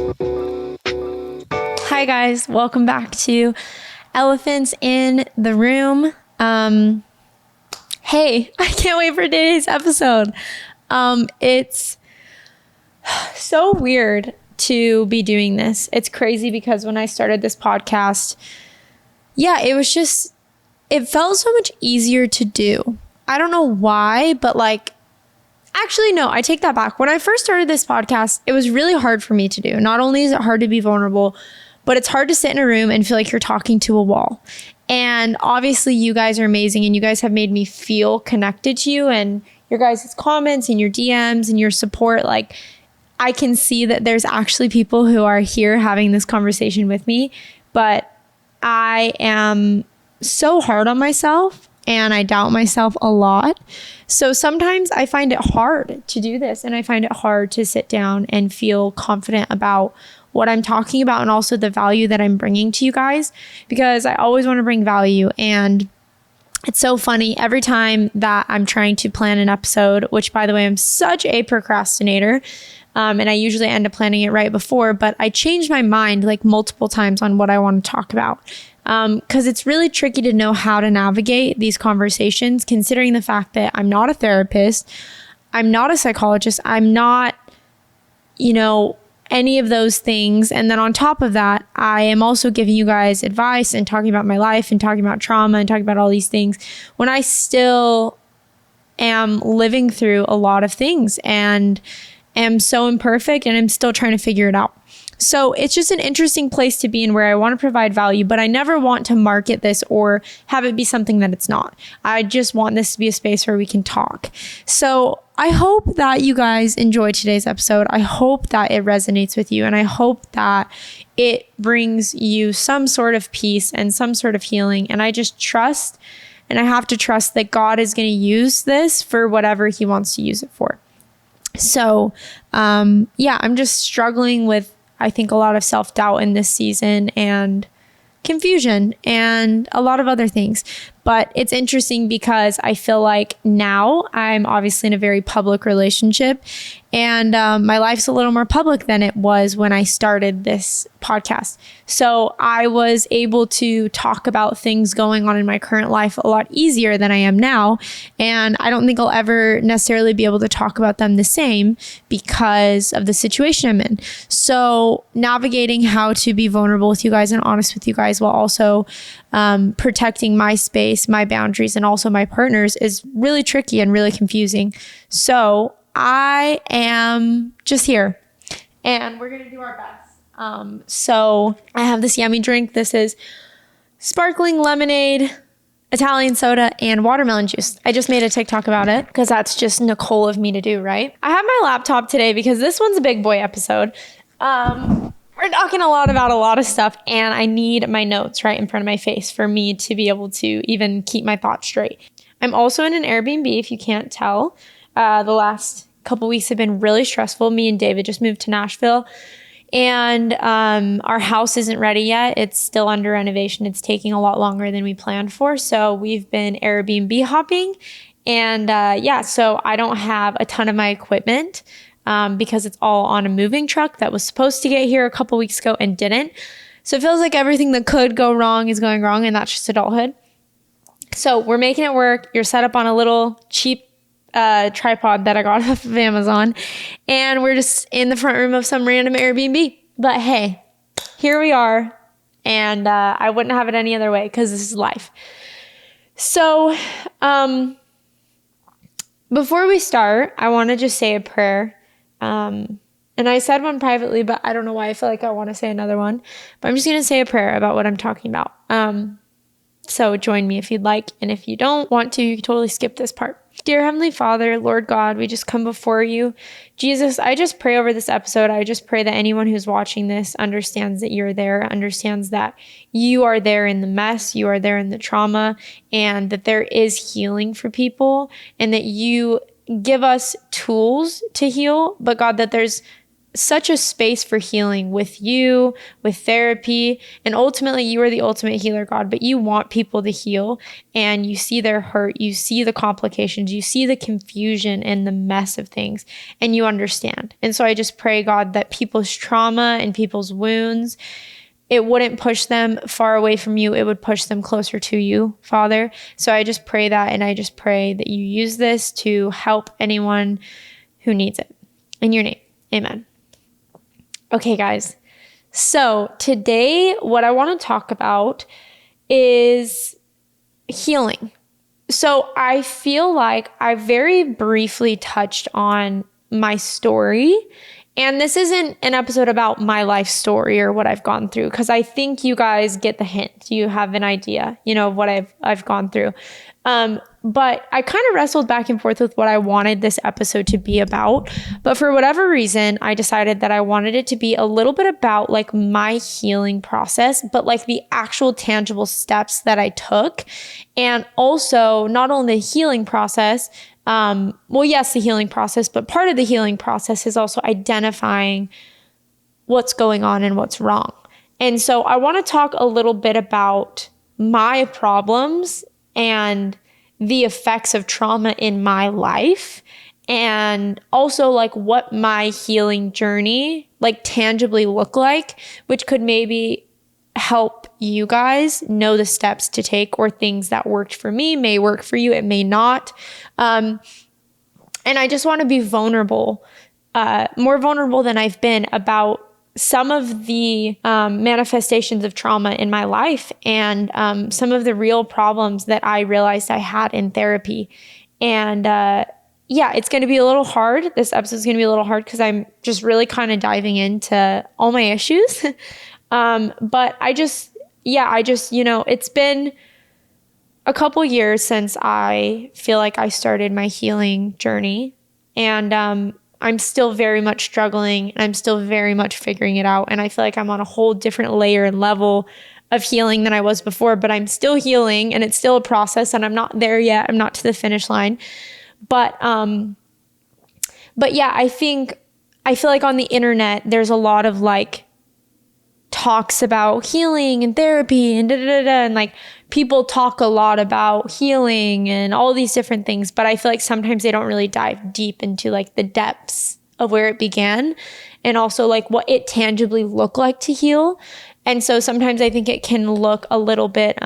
Hi guys, welcome back to Elephants in the Room. Hey, I can't wait for today's episode. It's so weird to be doing this. It's crazy because when I started this podcast, it felt so much easier to do. I don't know why, but actually, no, I take that back. When I first started this podcast, it was really hard for me to do. Not only is it hard to be vulnerable, but it's hard to sit in a room and feel like you're talking to a wall. And obviously you guys are amazing and you guys have made me feel connected to you, and your guys' comments and your DMs and your support. Like, I can see that there's actually people who are here having this conversation with me, but I am so hard on myself and I doubt myself a lot. So sometimes I find it hard to do this, and I find it hard to sit down and feel confident about what I'm talking about and also the value that I'm bringing to you guys, because I always want to bring value. And it's so funny every time that I'm trying to plan an episode, which, by the way, I'm such a procrastinator. And I usually end up planning it right before, but I change my mind like multiple times on what I want to talk about. Because it's really tricky to know how to navigate these conversations, considering the fact that I'm not a therapist, I'm not a psychologist, I'm not, any of those things. And then on top of that, I am also giving you guys advice and talking about my life and talking about trauma and talking about all these things when I still am living through a lot of things and am so imperfect and I'm still trying to figure it out. So it's just an interesting place to be in, where I want to provide value, but I never want to market this or have it be something that it's not. I just want this to be a space where we can talk. So I hope that you guys enjoyed today's episode. I hope that it resonates with you, and I hope that it brings you some sort of peace and some sort of healing. And I just trust, and I have to trust that God is going to use this for whatever He wants to use it for. So, I'm just struggling with, I think, a lot of self-doubt in this season and confusion and a lot of other things. But it's interesting because I feel like now I'm obviously in a very public relationship, and my life's a little more public than it was when I started this podcast. So I was able to talk about things going on in my current life a lot easier than I am now. And I don't think I'll ever necessarily be able to talk about them the same because of the situation I'm in. So navigating how to be vulnerable with you guys and honest with you guys while also protecting my space, my boundaries, and also my partners is really tricky and really confusing. So I am just here and we're going to do our best. So I have this yummy drink. This is sparkling lemonade, Italian soda, and watermelon juice. I just made a TikTok about it because that's just Nicole of me to do, right? I have my laptop today because this one's a big boy episode. We're talking a lot about a lot of stuff, and I need my notes right in front of my face for me to be able to even keep my thoughts straight. I'm also in an Airbnb, if you can't tell. The last couple weeks have been really stressful. Me and David just moved to Nashville, and our house isn't ready yet. It's still under renovation. It's taking a lot longer than we planned for. So we've been Airbnb hopping, and so I don't have a ton of my equipment because it's all on a moving truck that was supposed to get here a couple weeks ago and didn't. So it feels like everything that could go wrong is going wrong, and that's just adulthood. So we're making it work. You're set up on a little cheap tripod that I got off of Amazon, and we're just in the front room of some random Airbnb. But hey, here we are, and I wouldn't have it any other way because this is life. So before we start, I want to just say a prayer. And I said one privately, but I don't know why I feel like I want to say another one. But I'm just going to say a prayer about what I'm talking about. So join me if you'd like. And if you don't want to, you can totally skip this part. Dear Heavenly Father, Lord God, we just come before you. Jesus, I just pray over this episode. I just pray that anyone who's watching this understands that you're there, understands that you are there in the mess, you are there in the trauma, and that there is healing for people, and that you give us tools to heal, but God, that there's such a space for healing with you, with therapy. And ultimately, you are the ultimate healer, God, but you want people to heal, and you see their hurt, you see the complications, you see the confusion and the mess of things, and you understand. And so I just pray, God, that people's trauma and people's wounds, it wouldn't push them far away from you. It would push them closer to you, Father. So I just pray that, and I just pray that you use this to help anyone who needs it. In your name, amen. Okay, guys. So today, what I want to talk about is healing. So I feel like I very briefly touched on my story. And this isn't an episode about my life story or what I've gone through, because I think you guys get the hint. You have an idea, of what I've gone through. But I kind of wrestled back and forth with what I wanted this episode to be about. But for whatever reason, I decided that I wanted it to be a little bit about like my healing process, but like the actual tangible steps that I took. And also not only the healing process, yes, the healing process, but part of the healing process is also identifying what's going on and what's wrong. And so I want to talk a little bit about my problems and the effects of trauma in my life, and also like what my healing journey like tangibly look like, which could maybe help you guys know the steps to take, or things that worked for me may work for you, it may not. And I just want to be vulnerable, more vulnerable than I've been, about some of the manifestations of trauma in my life, and some of the real problems that I realized I had in therapy. And it's going to be a little hard. This episode is going to be a little hard because I'm just really kind of diving into all my issues. But it's been a couple years since I feel like I started my healing journey, and I'm still very much struggling, and I'm still very much figuring it out. And I feel like I'm on a whole different layer and level of healing than I was before, but I'm still healing, and it's still a process, and I'm not there yet. I'm not to the finish line. But yeah, I feel like on the internet, there's a lot of like talks about healing and therapy and and like people talk a lot about healing and all these different things, but I feel like sometimes they don't really dive deep into like the depths of where it began, and also like what it tangibly looked like to heal. And so sometimes I think it can look a little bit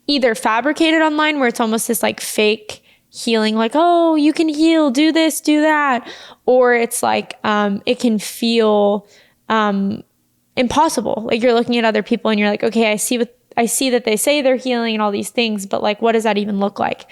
either fabricated online, where it's almost this like fake healing, like, oh, you can heal, do this, do that, or it's like it can feel impossible. Like you're looking at other people and you're like, okay, I see that they say they're healing and all these things, but like, what does that even look like?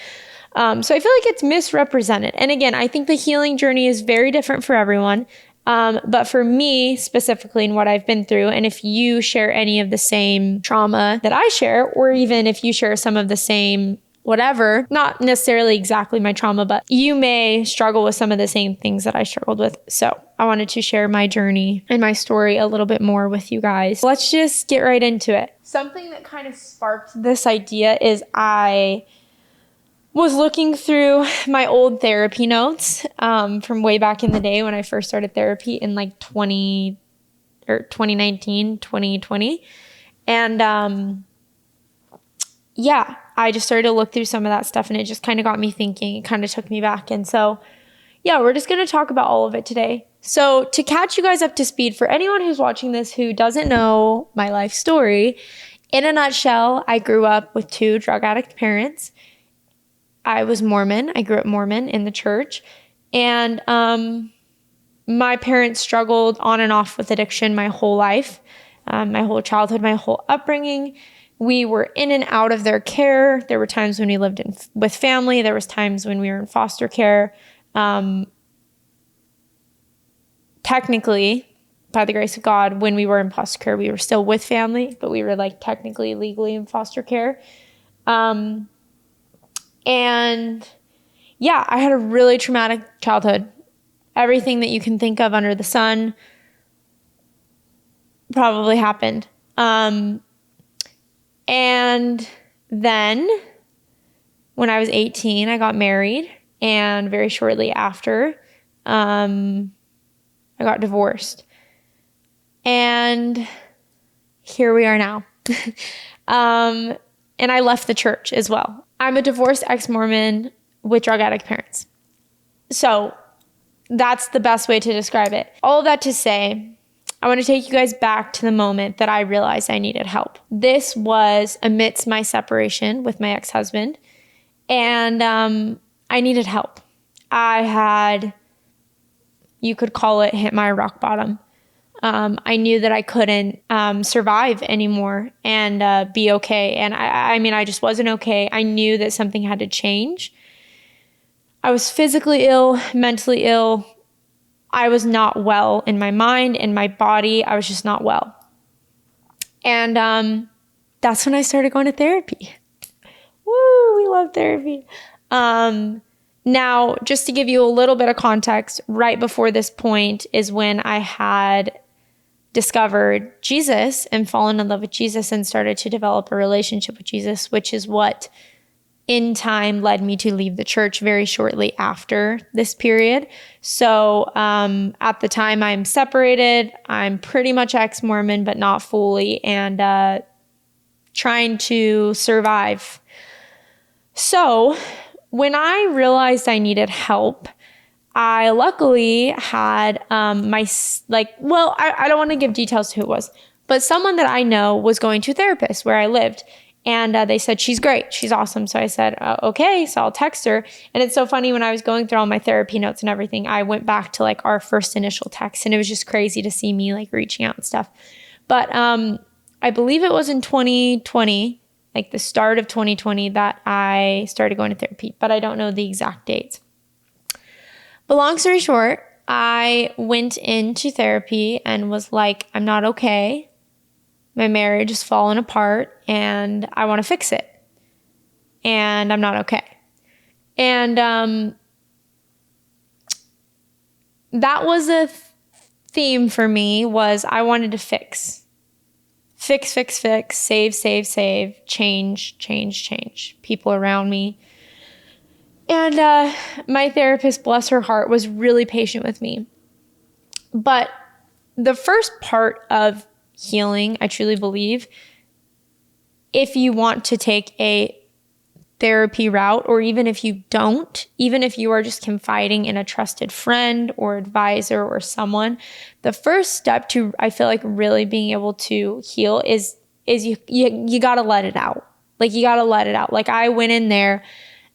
So I feel like it's misrepresented. And again, I think the healing journey is very different for everyone. But for me specifically, and what I've been through, and if you share any of the same trauma that I share, or even if you share some of the same whatever, not necessarily exactly my trauma, but you may struggle with some of the same things that I struggled with. So I wanted to share my journey and my story a little bit more with you guys. Let's just get right into it. Something that kind of sparked this idea is I was looking through my old therapy notes from way back in the day when I first started therapy in like 2019, 2020. And I just started to look through some of that stuff, and it just kind of got me thinking. It kind of took me back. And so, we're just going to talk about all of it today. So to catch you guys up to speed, for anyone who's watching this who doesn't know my life story, in a nutshell, I grew up with 2 drug addict parents. I was Mormon. I grew up Mormon in the church. And my parents struggled on and off with addiction my whole life, my whole childhood, my whole upbringing. We were in and out of their care. There were times when we lived with family. There was times when we were in foster care. Technically, by the grace of God, when we were in foster care, we were still with family, but we were like technically legally in foster care. I had a really traumatic childhood. Everything that you can think of under the sun probably happened. And then when I was 18, I got married, and very shortly after, I I got divorced. And here we are now. And I left the church as well. I'm a divorced ex-Mormon with drug addict parents. So that's the best way to describe it. All of that to say, I want to take you guys back to the moment that I realized I needed help. This was amidst my separation with my ex-husband, and I needed help. I had, you could call it, hit my rock bottom. I knew that I couldn't survive anymore and be okay. And I mean, I just wasn't okay. I knew that something had to change. I was physically ill, mentally ill. I was not well in my mind, in my body. I was just not well. And that's when I started going to therapy. Woo, we love therapy. Now, just to give you a little bit of context, right before this point is when I had discovered Jesus and fallen in love with Jesus and started to develop a relationship with Jesus, which is what in time led me to leave the church very shortly after this period. So at the time I'm separated, I'm pretty much ex-Mormon, but not fully, and trying to survive. So when I realized I needed help, I luckily had I don't want to give details to who it was, but someone that I know was going to a therapist where I lived. And they said, she's great. She's awesome. So I said, okay, so I'll text her. And it's so funny, when I was going through all my therapy notes and everything, I went back to like our first initial text, and it was just crazy to see me like reaching out and stuff. But I believe it was in 2020, like the start of 2020, that I started going to therapy, but I don't know the exact dates. But long story short, I went into therapy and was like, I'm not okay. My marriage is falling apart and I want to fix it. And I'm not okay. And that was a theme for me, was I wanted to fix, save, change people around me. And my therapist, bless her heart, was really patient with me. But the first part of healing, I truly believe, if you want to take a therapy route, or even if you don't, even if you are just confiding in a trusted friend or advisor or someone, the first step to, I feel like, really being able to heal is you got to let it out. Like, you got to let it out. Like, I went in there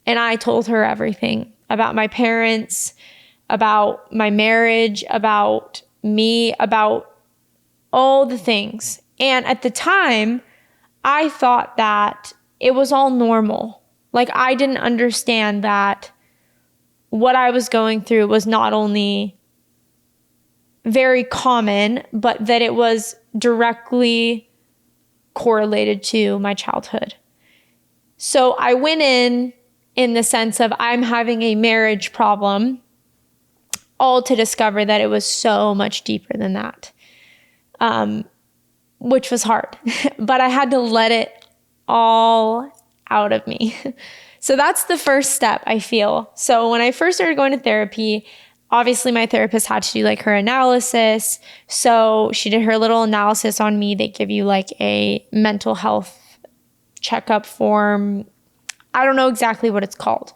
and I told her everything about my parents, about my marriage, about me, about all the things. And at the time, I thought that it was all normal. Like, I didn't understand that what I was going through was not only very common, but that it was directly correlated to my childhood. So I went in the sense of, I'm having a marriage problem, all to discover that it was so much deeper than that. Which was hard, but I had to let it all out of me. So that's the first step, I feel. So when I first started going to therapy, obviously my therapist had to do like her analysis. So she did her little analysis on me. They give you like a mental health checkup form. I don't know exactly what it's called,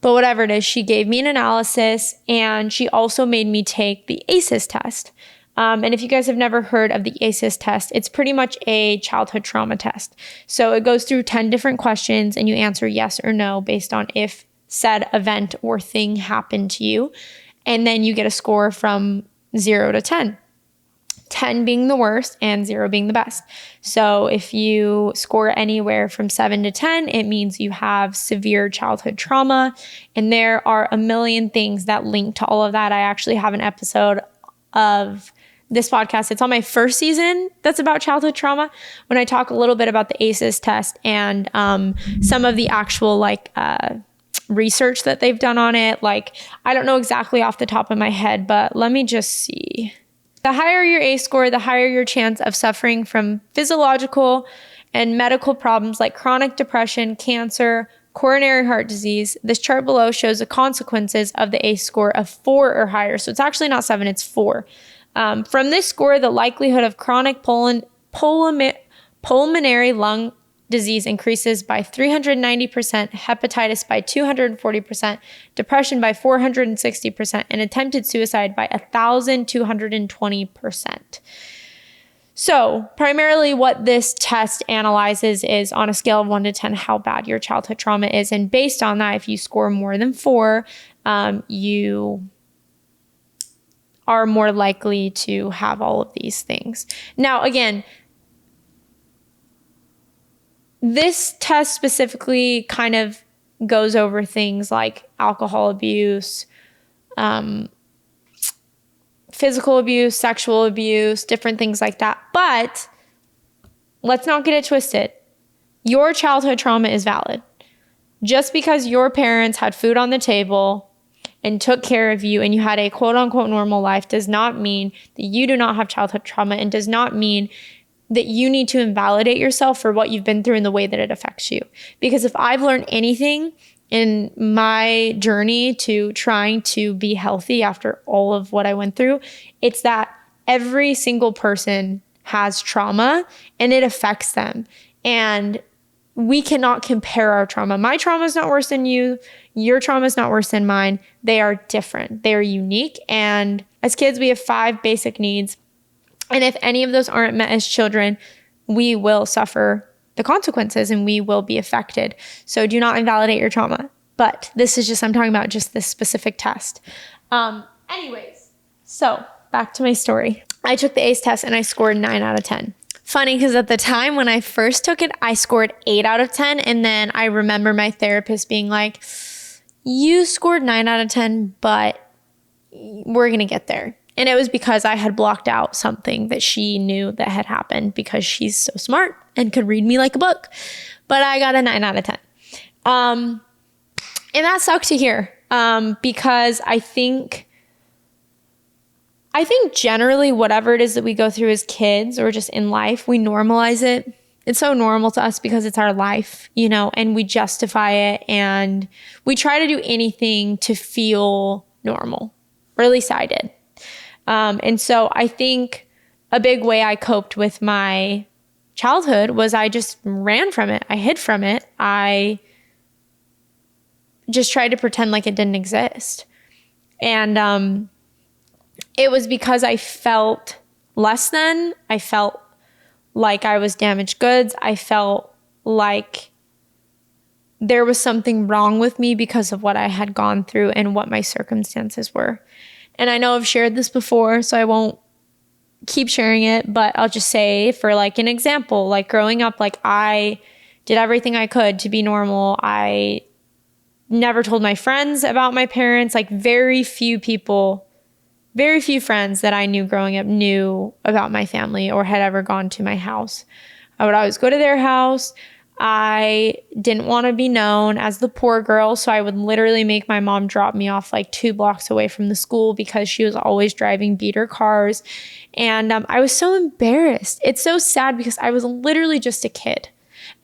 but whatever it is, she gave me an analysis, and she also made me take the ACEs test. And if you guys have never heard of the ACEs test, it's pretty much a childhood trauma test. So it goes through 10 different questions, and you answer yes or no based on if said event or thing happened to you. And then you get a score from 0 to 10. 10 being the worst and 0 being the best. So if you score anywhere from 7 to 10, it means you have severe childhood trauma. And there are a million things that link to all of that. I actually have an episode of this podcast. It's on my first season that's about childhood trauma, when I talk a little bit about the ACEs test and some of the actual research that they've done on it. Like, I don't know exactly off the top of my head, but let me just see. The higher your ACE score, the higher your chance of suffering from physiological and medical problems like chronic depression, cancer, coronary heart disease. This chart below shows the consequences of the ACE score of 4 or higher. So it's actually not 7, it's 4. From this score, the likelihood of chronic pulmonary lung disease increases by 390%, hepatitis by 240%, depression by 460%, and attempted suicide by 1,220%. So primarily what this test analyzes is on a scale of 1 to 10, how bad your childhood trauma is. And based on that, if you score more than 4, you are more likely to have all of these things. Now, again, this test specifically kind of goes over things like alcohol abuse, physical abuse, sexual abuse, different things like that. But let's not get it twisted. Your childhood trauma is valid. Just because your parents had food on the table and took care of you and you had a quote unquote normal life does not mean that you do not have childhood trauma, and does not mean that you need to invalidate yourself for what you've been through and the way that it affects you. Because if I've learned anything in my journey to trying to be healthy after all of what I went through, it's that every single person has trauma and it affects them. And we cannot compare our trauma. My trauma is not worse than you. Your trauma is not worse than mine. They are different. They are unique. And as kids, we have 5 basic needs. And if any of those aren't met as children, we will suffer the consequences and we will be affected. So do not invalidate your trauma. But this is just, I'm talking about just this specific test. Anyways, so back to my story. I took the ACE test and I scored 9 out of 10. Funny, because at the time when I first took it, I scored 8 out of 10. And then I remember my therapist being like, you scored 9 out of 10, but we're going to get there. And it was because I had blocked out something that she knew that had happened, because she's so smart and could read me like a book. But I got a 9 out of 10. And that sucked to hear, because I think generally whatever it is that we go through as kids or just in life, we normalize it. It's so normal to us because it's our life, you know, and we justify it and we try to do anything to feel normal, or at least I did. And so I think a big way I coped with my childhood was I just ran from it. I hid from it. I just tried to pretend like it didn't exist. And it was because I felt less than. I felt like I was damaged goods. I felt like there was something wrong with me because of what I had gone through and what my circumstances were. And I know I've shared this before, so I won't keep sharing it, but I'll just say, for like an example, like growing up, like I did everything I could to be normal. I never told my friends about my parents. Like very few friends that I knew growing up knew about my family or had ever gone to my house. I would always go to their house. I didn't want to be known as the poor girl, so I would literally make my mom drop me off like 2 blocks away from the school because she was always driving beater cars. And I was so embarrassed. It's so sad because I was literally just a kid.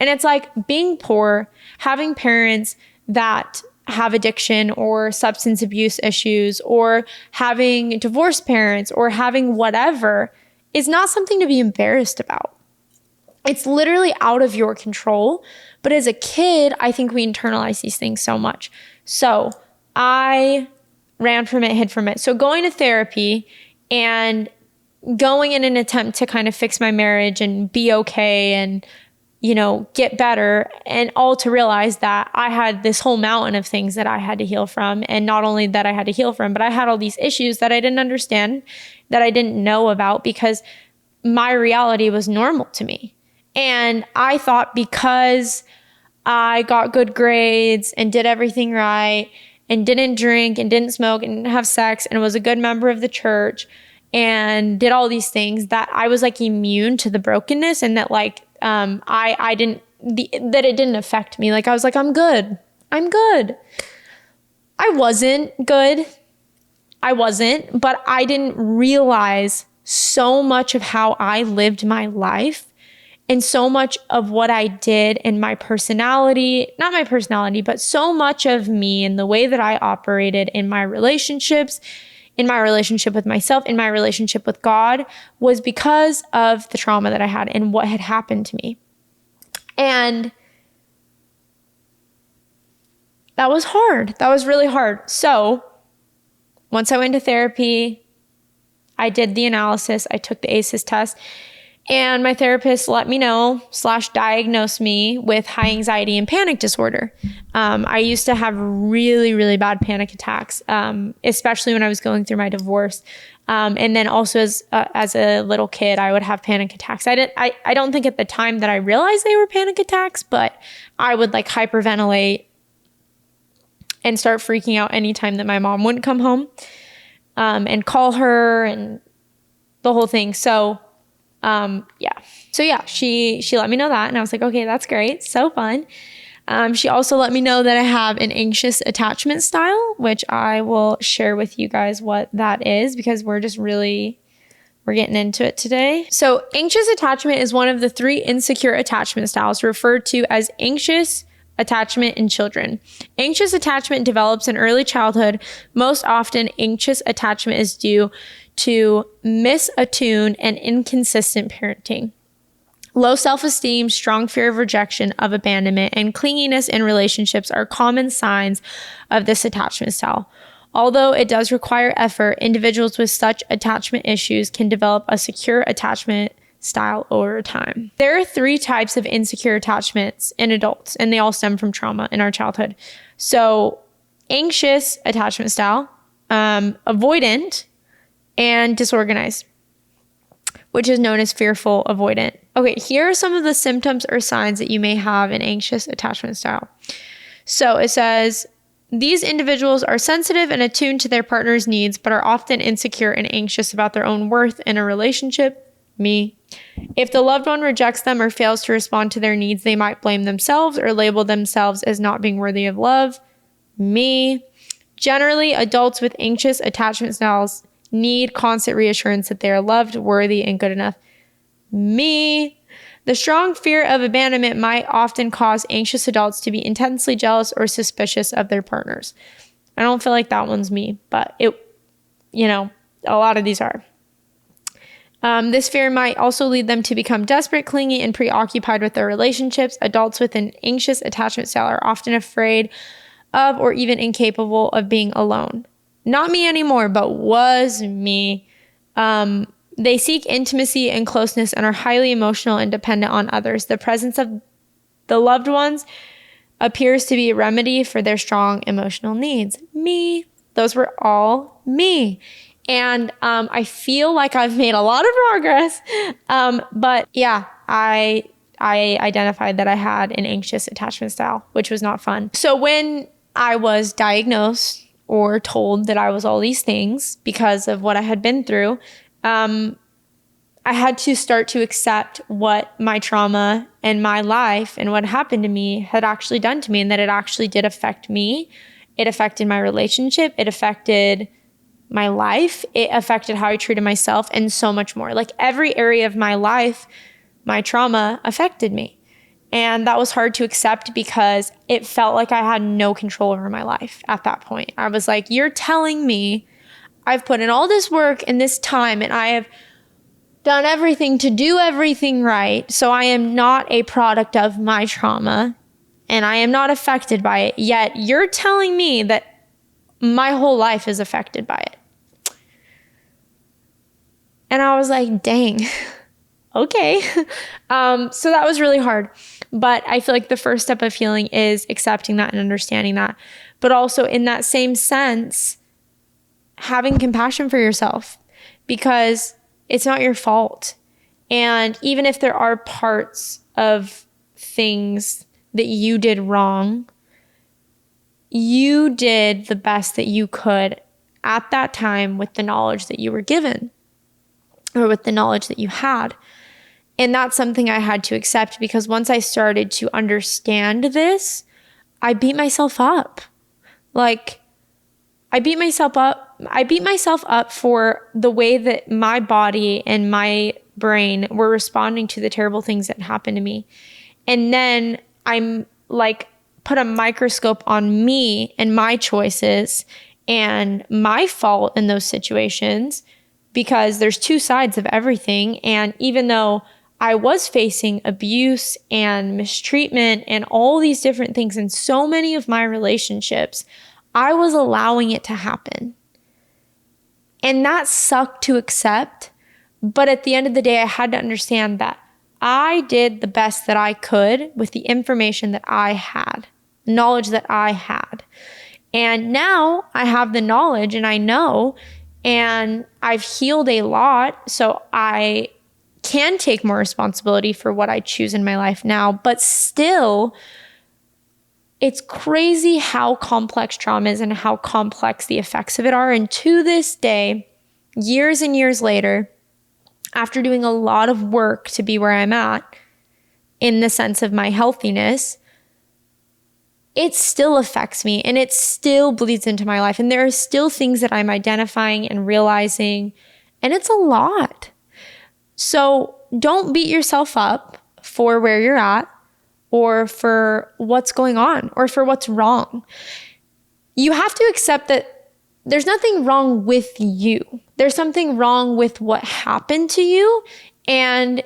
And it's like being poor, having parents that have addiction or substance abuse issues, or having divorced parents, or having whatever, is not something to be embarrassed about. It's literally out of your control. But as a kid, I think we internalize these things so much. So I ran from it, hid from it. So going to therapy and going in an attempt to kind of fix my marriage and be okay and, you know, get better, and all to realize that I had this whole mountain of things that I had to heal from. And not only that I had to heal from, but I had all these issues that I didn't understand, that I didn't know about, because my reality was normal to me. And I thought because I got good grades and did everything right and didn't drink and didn't smoke and didn't have sex and was a good member of the church and did all these things, that I was like immune to the brokenness, and that like that it didn't affect me. Like I was like, I'm good. I wasn't good. But I didn't realize so much of how I lived my life And so much of what I did and my personality, not my personality, but so much of me and the way that I operated in my relationships, in my relationship with myself, in my relationship with God, was because of the trauma that I had and what had happened to me. And that was hard. That was really hard. So once I went to therapy, I did the analysis, I took the ACEs test, and my therapist let me know / diagnosed me with high anxiety and panic disorder. I used to have really, really bad panic attacks, especially when I was going through my divorce. And then also as a little kid, I would have panic attacks. I don't think at the time that I realized they were panic attacks, but I would like hyperventilate and start freaking out anytime that my mom wouldn't come home, and call her and the whole thing. So she let me know that, and I was like, okay, that's great. So fun. She also let me know that I have an anxious attachment style, which I will share with you guys what that is, because we're getting into it today. So anxious attachment is one of the 3 insecure attachment styles referred to as anxious attachment in children. Anxious attachment develops in early childhood. Most often, anxious attachment is due to misattuned and inconsistent parenting. Low self-esteem, strong fear of rejection, of abandonment, and clinginess in relationships are common signs of this attachment style. Although it does require effort, individuals with such attachment issues can develop a secure attachment style over time. There are 3 types of insecure attachments in adults, and they all stem from trauma in our childhood. So anxious attachment style, avoidant, and disorganized, which is known as fearful avoidant. Okay, here are some of the symptoms or signs that you may have an anxious attachment style. So it says, these individuals are sensitive and attuned to their partner's needs, but are often insecure and anxious about their own worth in a relationship. Me. If the loved one rejects them or fails to respond to their needs, they might blame themselves or label themselves as not being worthy of love. Me. Generally, adults with anxious attachment styles need constant reassurance that they are loved, worthy, and good enough. Me. The strong fear of abandonment might often cause anxious adults to be intensely jealous or suspicious of their partners. I don't feel like that one's me, but a lot of these are. This fear might also lead them to become desperate, clingy, and preoccupied with their relationships. Adults with an anxious attachment style are often afraid of or even incapable of being alone. Not me anymore, but was me. They seek intimacy and closeness and are highly emotional and dependent on others. The presence of the loved ones appears to be a remedy for their strong emotional needs. Me. Those were all me. And I feel like I've made a lot of progress. But yeah, I identified that I had an anxious attachment style, which was not fun. So when I was diagnosed or told that I was all these things because of what I had been through, I had to start to accept what my trauma and my life and what happened to me had actually done to me, and that it actually did affect me. It affected my relationship. It affected my life. It affected how I treated myself and so much more. Like every area of my life, my trauma affected me. And that was hard to accept because it felt like I had no control over my life at that point. I was like, you're telling me I've put in all this work and this time and I have done everything to do everything right. So I am not a product of my trauma and I am not affected by it. Yet you're telling me that my whole life is affected by it. And I was like, dang, okay. So that was really hard. But I feel like the first step of healing is accepting that and understanding that. But also in that same sense, having compassion for yourself, because it's not your fault. And even if there are parts of things that you did wrong, you did the best that you could at that time with the knowledge that you were given or with the knowledge that you had. And that's something I had to accept, because once I started to understand this, I beat myself up. Like, I beat myself up for the way that my body and my brain were responding to the terrible things that happened to me. And then I'm like, put a microscope on me and my choices and my fault in those situations, because there's two sides of everything. And even though I was facing abuse and mistreatment and all these different things in so many of my relationships, I was allowing it to happen. And that sucked to accept. But at the end of the day, I had to understand that I did the best that I could with the information that I had, knowledge that I had. And now I have the knowledge and I know, and I've healed a lot. So I can take more responsibility for what I choose in my life now. But still, it's crazy how complex trauma is and how complex the effects of it are. And to this day, years and years later, after doing a lot of work to be where I'm at in the sense of my healthiness, it still affects me and it still bleeds into my life. And there are still things that I'm identifying and realizing, and it's a lot. So don't beat yourself up for where you're at or for what's going on or for what's wrong. You have to accept that there's nothing wrong with you. There's something wrong with what happened to you, and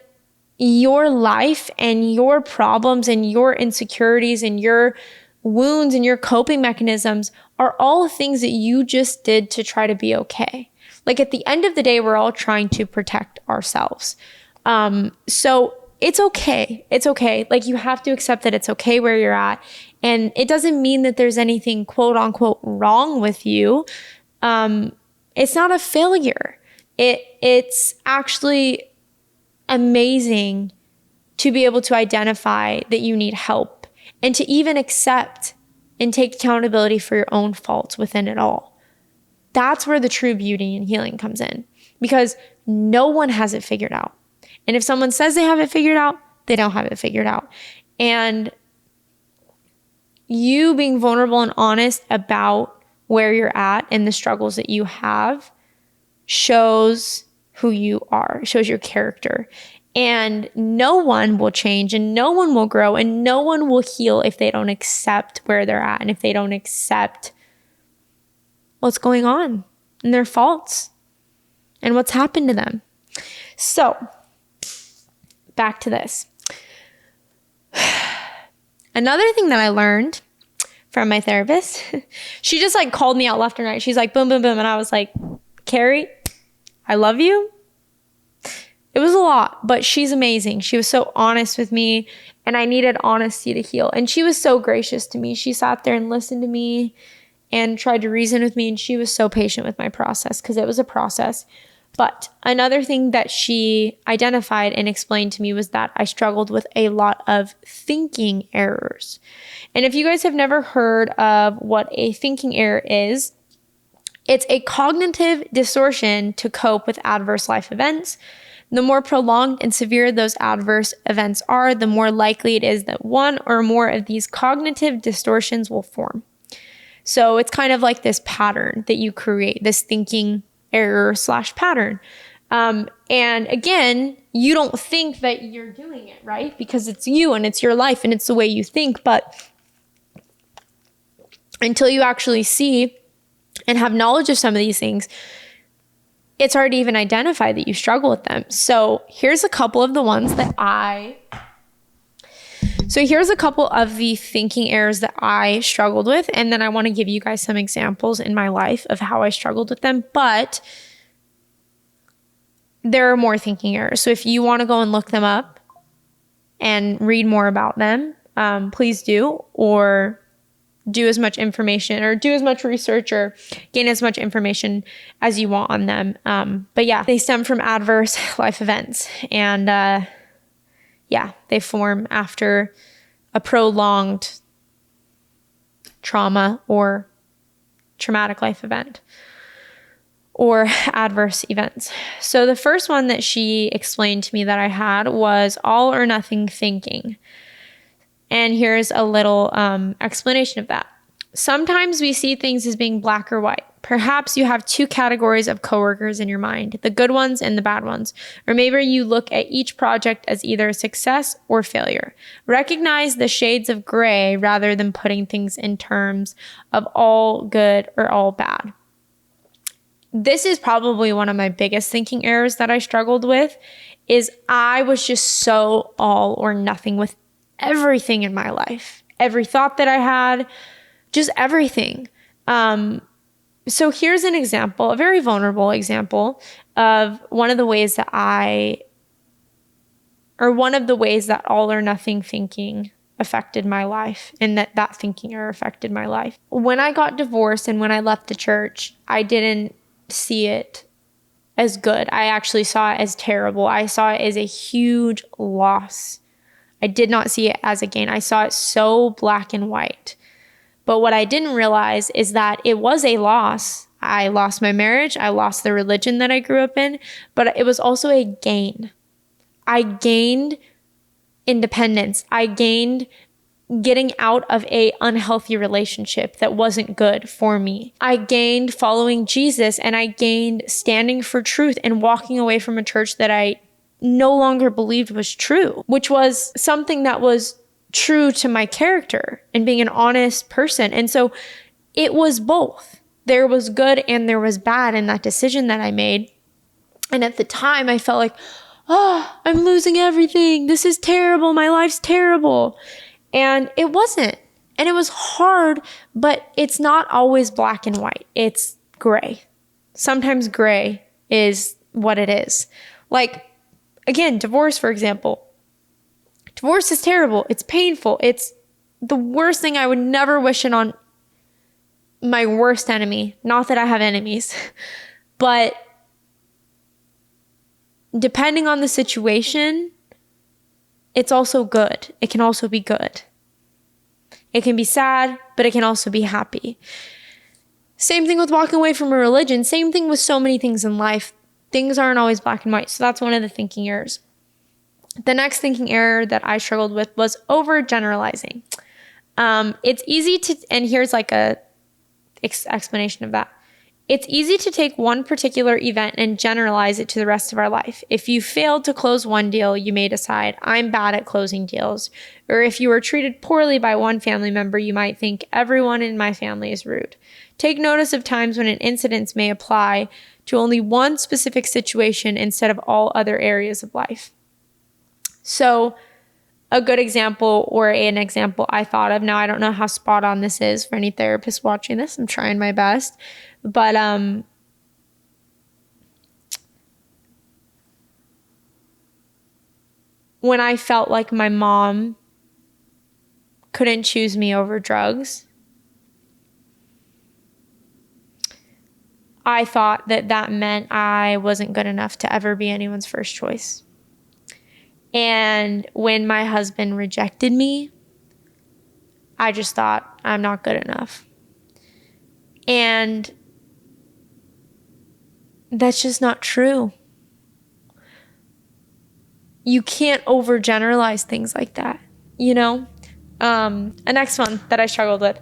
your life and your problems and your insecurities and your wounds and your coping mechanisms are all things that you just did to try to be okay. Like at the end of the day, we're all trying to protect ourselves. So it's okay. It's okay. Like you have to accept that it's okay where you're at. And it doesn't mean that there's anything quote unquote wrong with you. It's not a failure. It's actually amazing to be able to identify that you need help and to even accept and take accountability for your own faults within it all. That's where the true beauty and healing comes in, because no one has it figured out. And if someone says they have it figured out, they don't have it figured out. And you being vulnerable and honest about where you're at and the struggles that you have shows who you are, shows your character. And no one will change and no one will grow and no one will heal if they don't accept where they're at and if they don't accept what's going on and their faults and what's happened to them. So, back to this. Another thing that I learned from my therapist, she just like called me out left and right. She's like, boom, boom, boom. And I was like, Carrie, I love you. It was a lot, but she's amazing. She was so honest with me and I needed honesty to heal. And she was so gracious to me. She sat there and listened to me and tried to reason with me. And she was so patient with my process because it was a process. But another thing that she identified and explained to me was that I struggled with a lot of thinking errors. And if you guys have never heard of what a thinking error is, it's a cognitive distortion to cope with adverse life events. The more prolonged and severe those adverse events are, the more likely it is that one or more of these cognitive distortions will form. So it's kind of like this pattern that you create, this thinking error / pattern. And again, you don't think that you're doing it, right? Because it's you and it's your life and it's the way you think. But until you actually see and have knowledge of some of these things, it's hard to even identify that you struggle with them. So here's a couple of the ones that here's a couple of the thinking errors that I struggled with. And then I want to give you guys some examples in my life of how I struggled with them. But there are more thinking errors. So if you want to go and look them up and read more about them, please do, or do as much information or do as much research or gain as much information as you want on them. But yeah, they stem from adverse life events. And they form after a prolonged trauma or traumatic life event or adverse events. So the first one that she explained to me that I had was all or nothing thinking. And here's a little explanation of that. Sometimes we see things as being black or white. Perhaps you have two categories of coworkers in your mind, the good ones and the bad ones. Or maybe you look at each project as either a success or failure. Recognize the shades of gray rather than putting things in terms of all good or all bad. This is probably one of my biggest thinking errors that I struggled with, is I was just so all or nothing with everything in my life. Every thought that I had, just everything. So here's an example, a very vulnerable example of one of the ways that all or nothing thinking affected my life, and that thinking error affected my life. When I got divorced and when I left the church, I didn't see it as good. I actually saw it as terrible. I saw it as a huge loss. I did not see it as a gain. I saw it so black and white. But what I didn't realize is that it was a loss. I lost my marriage. I lost the religion that I grew up in, but it was also a gain. I gained independence. I gained getting out of a unhealthy relationship that wasn't good for me. I gained following Jesus, and I gained standing for truth and walking away from a church that I no longer believed was true, which was something that was true to my character and being an honest person. And so it was both. There was good and there was bad in that decision that I made. And at the time I felt like, oh, I'm losing everything. This is terrible. My life's terrible. And it wasn't. And it was hard, but it's not always black and white. It's gray. Sometimes gray is what it is. Like, again, divorce, for example. Divorce is terrible. It's painful. It's the worst thing. I would never wish it on my worst enemy. Not that I have enemies, but depending on the situation, it's also good. It can also be good. It can be sad, but it can also be happy. Same thing with walking away from a religion. Same thing with so many things in life. Things aren't always black and white. So that's one of the thinking errors. The next thinking error that I struggled with was overgeneralizing. It's easy to, and here's like a explanation of that. It's easy to take one particular event and generalize it to the rest of our life. If you failed to close one deal, you may decide, I'm bad at closing deals. Or if you were treated poorly by one family member, you might think, everyone in my family is rude. Take notice of times when an incident may apply to only one specific situation instead of all other areas of life. So a good example, or an example I thought of, now I don't know how spot on this is for any therapists watching this. I'm trying my best. But when I felt like my mom couldn't choose me over drugs, I thought that meant I wasn't good enough to ever be anyone's first choice. And when my husband rejected me, I just thought, I'm not good enough. And that's just not true. You can't overgeneralize things like that, you know? A next one that I struggled with.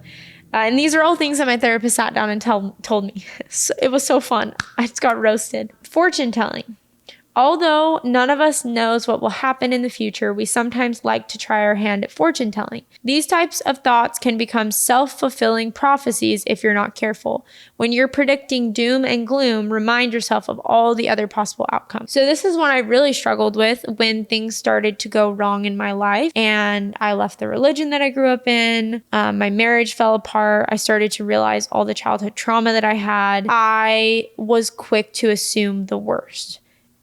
And these are all things that my therapist sat down and told me. So it was so fun. I just got roasted. Fortune telling. Although none of us knows what will happen in the future, we sometimes like to try our hand at fortune telling. These types of thoughts can become self-fulfilling prophecies if you're not careful. When you're predicting doom and gloom, remind yourself of all the other possible outcomes. So this is one I really struggled with when things started to go wrong in my life, and I left the religion that I grew up in. My marriage fell apart. I started to realize all the childhood trauma that I had. I was quick to assume the worst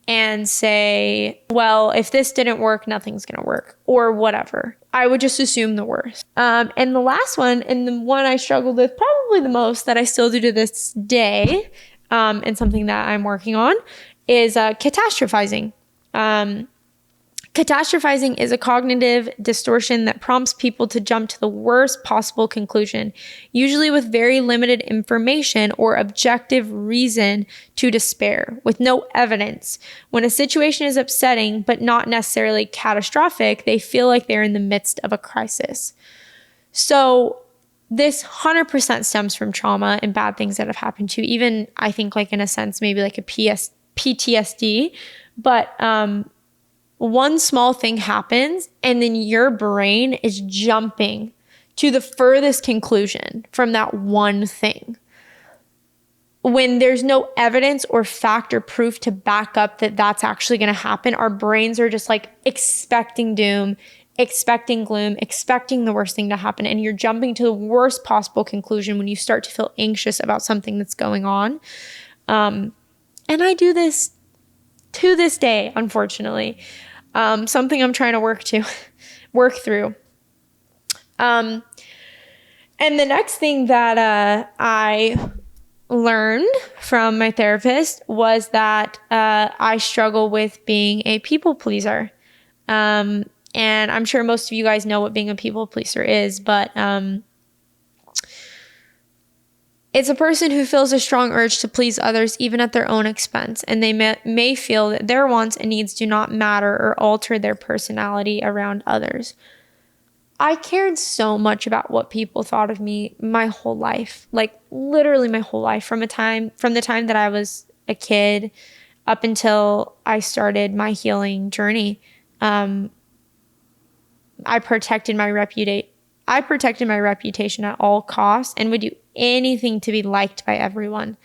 and say, well, if this didn't work, nothing's going to work, or whatever. I would just assume the worst. And the last one, and the one I struggled with probably the most, that I still do to this day, and something that I'm working on, is catastrophizing. Catastrophizing is a cognitive distortion that prompts people to jump to the worst possible conclusion, usually with very limited information or objective reason to despair, with no evidence. When a situation is upsetting but not necessarily catastrophic, they feel like they're in the midst of a crisis. So this 100% stems from trauma and bad things that have happened to you. Even I think like in a sense, maybe like a PTSD, but one small thing happens and then your brain is jumping to the furthest conclusion from that one thing. When there's no evidence or fact or proof to back up that that's actually going to happen, our brains are just like expecting doom, expecting gloom, expecting the worst thing to happen. And you're jumping to the worst possible conclusion when you start to feel anxious about something that's going on. And I do this to this day, unfortunately. Something I'm trying to work through. And the next thing that I learned from my therapist was that I struggle with being a people pleaser. And I'm sure most of you guys know what being a people pleaser is, but it's a person who feels a strong urge to please others even at their own expense, and they may feel that their wants and needs do not matter or alter their personality around others. I cared so much about what people thought of me my whole life, like literally my whole life, from the time that I was a kid up until I started my healing journey. I protected my reputation at all costs and would do anything to be liked by everyone.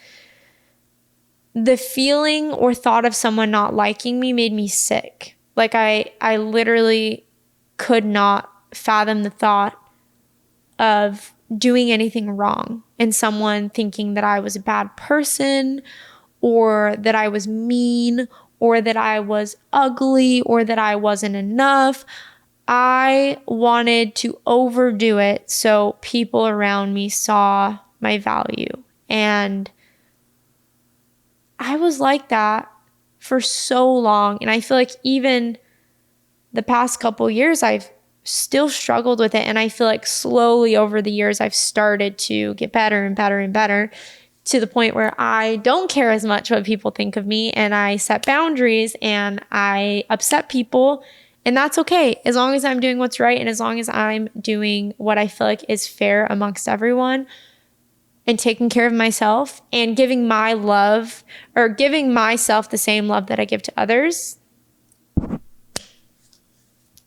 The feeling or thought of someone not liking me made me sick. Like I literally could not fathom the thought of doing anything wrong and someone thinking that I was a bad person or that I was mean or that I was ugly or that I wasn't enough. I wanted to overdo it so people around me saw my value. And I was like that for so long. And I feel like even the past couple years, I've still struggled with it. And I feel like slowly over the years, I've started to get better and better and better to the point where I don't care as much what people think of me. And I set boundaries and I upset people. And that's okay, as long as I'm doing what's right and as long as I'm doing what I feel like is fair amongst everyone and taking care of myself and giving my love or giving myself the same love that I give to others.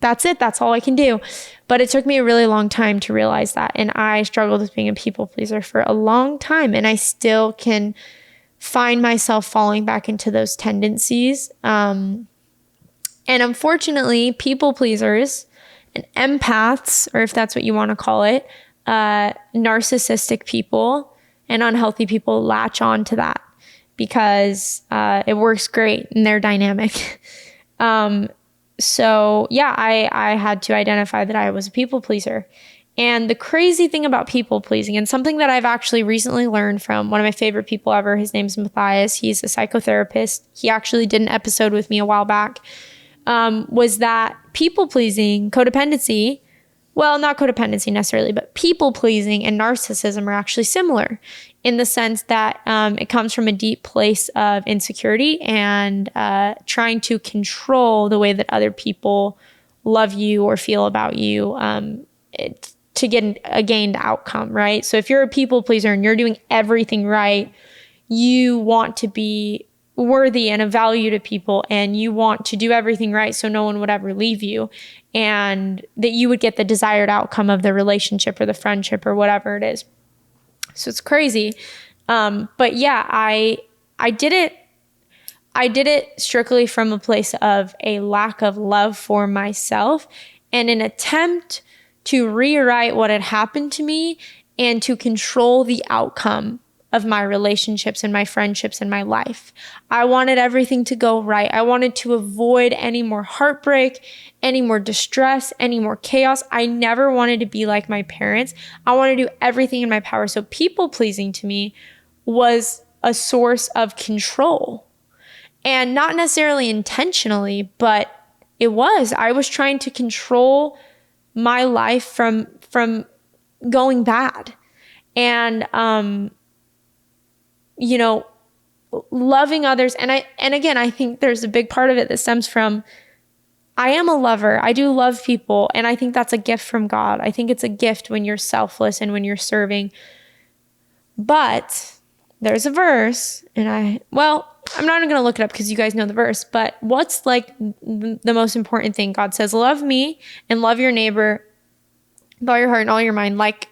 That's it. That's all I can do. But it took me a really long time to realize that. And I struggled with being a people pleaser for a long time. And I still can find myself falling back into those tendencies. And unfortunately, people pleasers and empaths, or if that's what you want to call it, narcissistic people and unhealthy people latch on to that because it works great in their dynamic. So yeah, I had to identify that I was a people pleaser. And the crazy thing about people pleasing, and something that I've actually recently learned from one of my favorite people ever, his name's Matthias. He's a psychotherapist. He actually did an episode with me a while back. Was that people-pleasing, codependency, well, not codependency necessarily, but people-pleasing and narcissism are actually similar in the sense that it comes from a deep place of insecurity and trying to control the way that other people love you or feel about you to get a gained outcome, right? So if you're a people-pleaser and you're doing everything right, you want to be worthy and of value to people, and you want to do everything right so no one would ever leave you, and that you would get the desired outcome of the relationship or the friendship or whatever it is. So it's crazy. But yeah, I did it strictly from a place of a lack of love for myself and an attempt to rewrite what had happened to me and to control the outcome of my relationships and my friendships and my life. I wanted everything to go right. I wanted to avoid any more heartbreak, any more distress, any more chaos. I never wanted to be like my parents. I wanted to do everything in my power. So people pleasing to me was a source of control, and not necessarily intentionally, but it was. I was trying to control my life from going bad. And loving others. And again, I think there's a big part of it that stems from, I am a lover. I do love people. And I think that's a gift from God. I think it's a gift when you're selfless and when you're serving. But there's a verse, and I'm not going to look it up because you guys know the verse, but what's like the most important thing? God says, love me and love your neighbor with all your heart and all your mind, like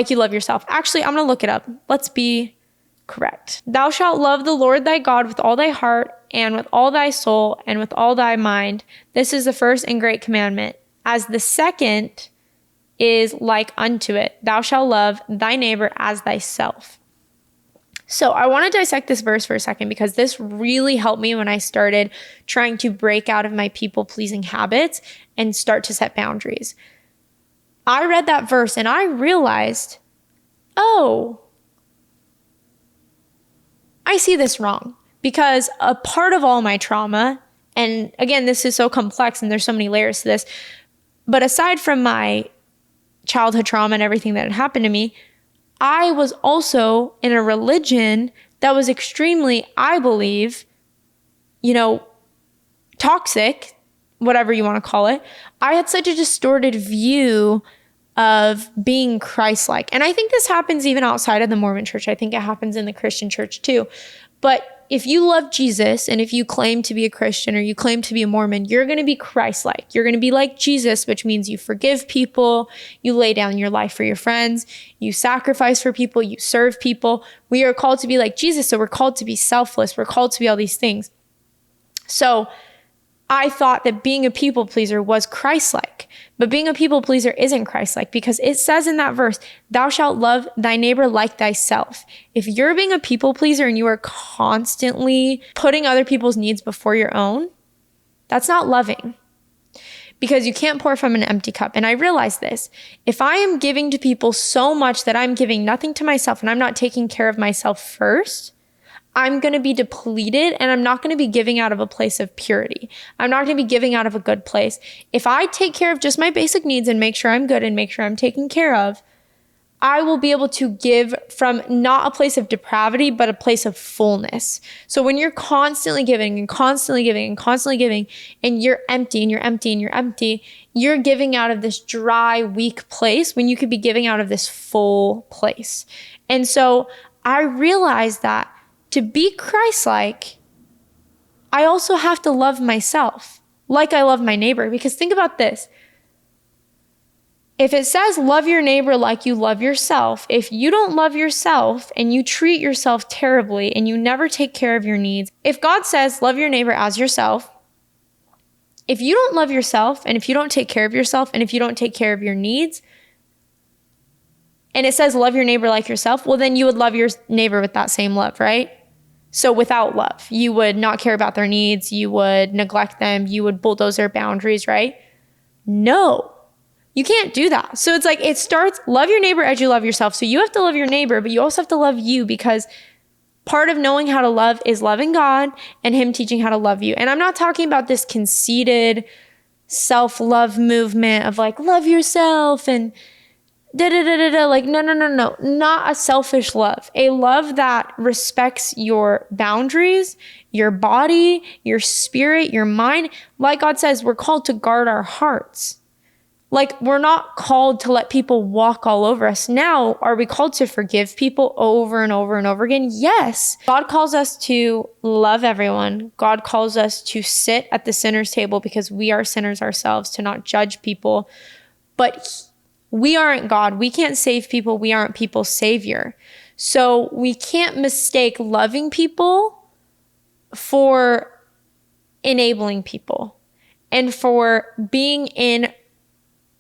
you love yourself. Actually, I'm going to look it up. Let's be correct. Thou shalt love the Lord thy God with all thy heart and with all thy soul and with all thy mind. This is the first and great commandment. As the second is like unto it. Thou shalt love thy neighbor as thyself. So I want to dissect this verse for a second because this really helped me when I started trying to break out of my people-pleasing habits and start to set boundaries. I read that verse and I realized, oh, I see this wrong. Because a part of all my trauma, and again, this is so complex and there's so many layers to this, but aside from my childhood trauma and everything that had happened to me, I was also in a religion that was extremely, I believe, toxic, whatever you want to call it. I had such a distorted view of being Christ-like. And I think this happens even outside of the Mormon church. I think it happens in the Christian church too. But if you love Jesus and if you claim to be a Christian or you claim to be a Mormon, you're going to be Christ-like. You're going to be like Jesus, which means you forgive people, you lay down your life for your friends, you sacrifice for people, you serve people. We are called to be like Jesus, so we're called to be selfless. We're called to be all these things. So I thought that being a people pleaser was Christ-like, but being a people pleaser isn't Christ-like because it says in that verse, thou shalt love thy neighbor like thyself. If you're being a people pleaser and you are constantly putting other people's needs before your own, that's not loving because you can't pour from an empty cup. And I realized this. If I am giving to people so much that I'm giving nothing to myself and I'm not taking care of myself first, I'm going to be depleted and I'm not going to be giving out of a place of purity. I'm not going to be giving out of a good place. If I take care of just my basic needs and make sure I'm good and make sure I'm taken care of, I will be able to give from not a place of depravity, but a place of fullness. So when you're constantly giving and constantly giving and constantly giving and you're empty and you're empty and you're empty, you're giving out of this dry, weak place when you could be giving out of this full place. And so I realized that to be Christ-like, I also have to love myself like I love my neighbor. Because think about this. If it says love your neighbor like you love yourself, if you don't love yourself and you treat yourself terribly and you never take care of your needs, if God says love your neighbor as yourself, if you don't love yourself and if you don't take care of yourself and if you don't take care of your needs, and it says love your neighbor like yourself, well, then you would love your neighbor with that same love, right? So without love, you would not care about their needs. You would neglect them. You would bulldoze their boundaries, right? No, you can't do that. So it's like, it starts, love your neighbor as you love yourself. So you have to love your neighbor, but you also have to love you because part of knowing how to love is loving God and Him teaching how to love you. And I'm not talking about this conceited self-love movement of like, love yourself and like, no, not a selfish love, a love that respects your boundaries, your body, your spirit, your mind. Like God says, we're called to guard our hearts. Like we're not called to let people walk all over us. Now, are we called to forgive people over and over and over again? Yes. God calls us to love everyone. God calls us to sit at the sinner's table because we are sinners ourselves, to not judge people. But we aren't God. We can't save people. We aren't people's savior. So we can't mistake loving people for enabling people and for being in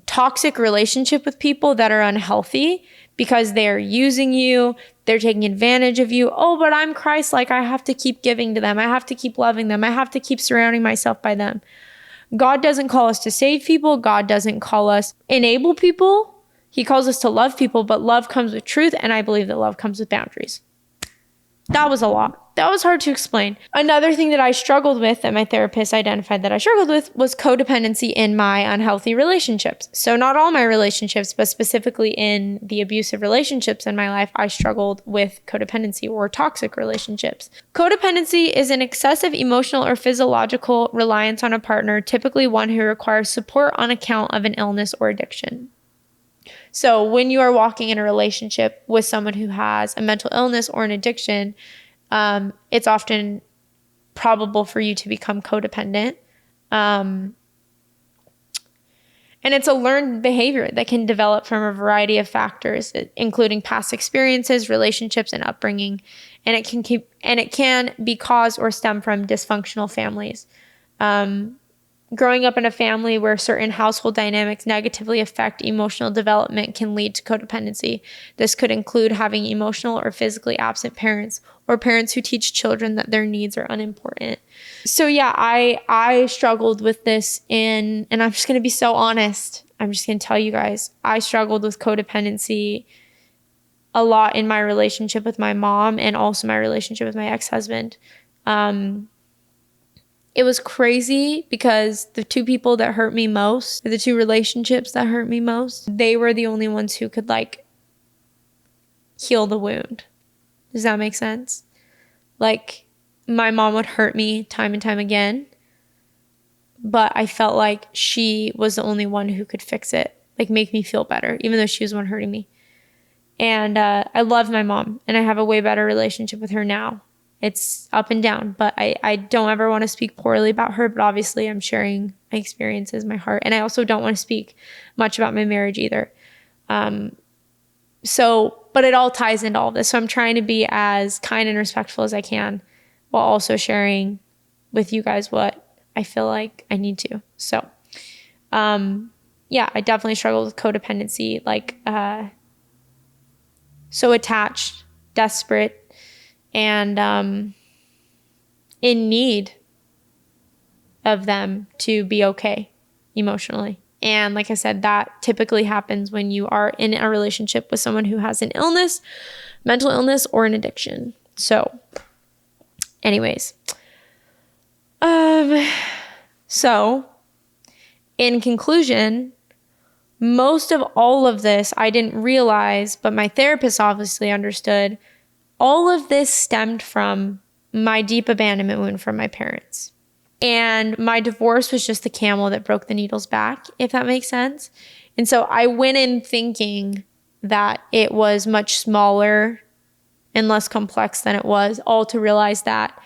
toxic relationship with people that are unhealthy because they're using you, they're taking advantage of you. Oh, but I'm Christ-like. I have to keep giving to them. I have to keep loving them. I have to keep surrounding myself by them. God doesn't call us to save people. God doesn't call us enable people. He calls us to love people, but love comes with truth, and I believe that love comes with boundaries. That was a lot. that was hard to explain. Another thing that I struggled with, that my therapist identified that I struggled with, was codependency in my unhealthy relationships. So not all my relationships, but specifically in the abusive relationships in my life, I struggled with codependency or toxic relationships. Codependency is an excessive emotional or physiological reliance on a partner, typically one who requires support on account of an illness or addiction. So when you are walking in a relationship with someone who has a mental illness or an addiction, it's often probable for you to become codependent. And it's a learned behavior that can develop from a variety of factors, including past experiences, relationships, and upbringing. And it can be caused or stem from dysfunctional families. Growing up in a family where certain household dynamics negatively affect emotional development can lead to codependency. This could include having emotional or physically absent parents, or parents who teach children that their needs are unimportant. So yeah, I struggled with this and I'm just going to be so honest. I'm just going to tell you guys, I struggled with codependency a lot in my relationship with my mom and also my relationship with my ex-husband. It was crazy because the two people that hurt me most, the two relationships that hurt me most, they were the only ones who could like heal the wound. Does that make sense? Like my mom would hurt me time and time again, but I felt like she was the only one who could fix it, like make me feel better, even though she was the one hurting me. And I love my mom and I have a way better relationship with her now. It's up and down, but I don't ever want to speak poorly about her, but obviously I'm sharing my experiences, my heart. And I also don't want to speak much about my marriage either. But it all ties into all of this. So I'm trying to be as kind and respectful as I can while also sharing with you guys what I feel like I need to. So, yeah, I definitely struggled with codependency, like, so attached, desperate, and in need of them to be okay emotionally. And like I said, that typically happens when you are in a relationship with someone who has an illness, mental illness, or an addiction. So anyways, so in conclusion, most of all of this I didn't realize, but my therapist obviously understood. All of this stemmed from my deep abandonment wound from my parents. And my divorce was just the camel that broke the needle's back, if that makes sense. And so I went in thinking that it was much smaller and less complex than it was, all to realize that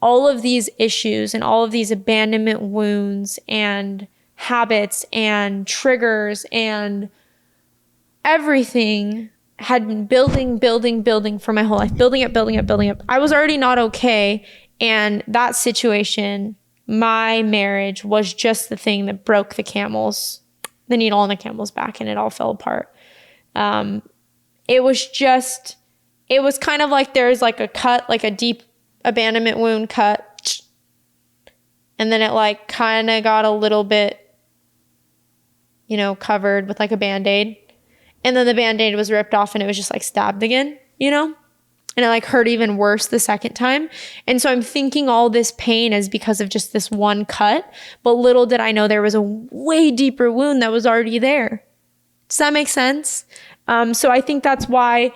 all of these issues and all of these abandonment wounds and habits and triggers and everything had been building for my whole life, building up. I was already not okay. And that situation, my marriage, was just the thing that broke the needle on the camel's back, and it all fell apart. It was kind of like there's like a cut, like a deep abandonment wound cut. And then it like kind of got a little bit, covered with like a Band-Aid. And then the Band-Aid was ripped off and it was just like stabbed again, And it like hurt even worse the second time. And so I'm thinking all this pain is because of just this one cut. But little did I know there was a way deeper wound that was already there. Does that make sense? So I think that's why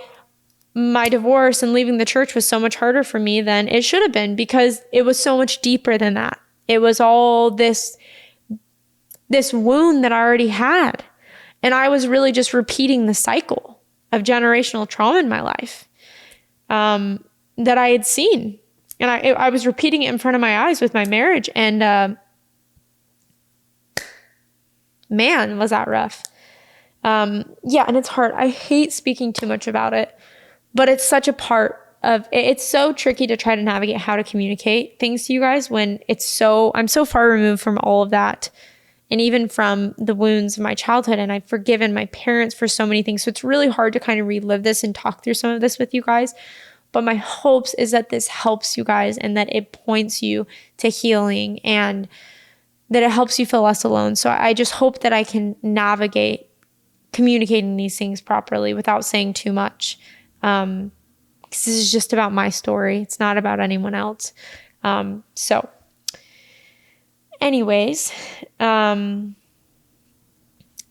my divorce and leaving the church was so much harder for me than it should have been, because it was so much deeper than that. It was all this wound that I already had. And I was really just repeating the cycle of generational trauma in my life that I had seen. And I was repeating it in front of my eyes with my marriage. And man, was that rough. Yeah, and it's hard. I hate speaking too much about it, but it's such a part of it. It's so tricky to try to navigate how to communicate things to you guys when I'm so far removed from all of that. And even from the wounds of my childhood, and I've forgiven my parents for so many things. So it's really hard to kind of relive this and talk through some of this with you guys. But my hopes is that this helps you guys and that it points you to healing and that it helps you feel less alone. So I just hope that I can navigate communicating these things properly without saying too much. Because because this is just about my story. It's not about anyone else. So anyways, and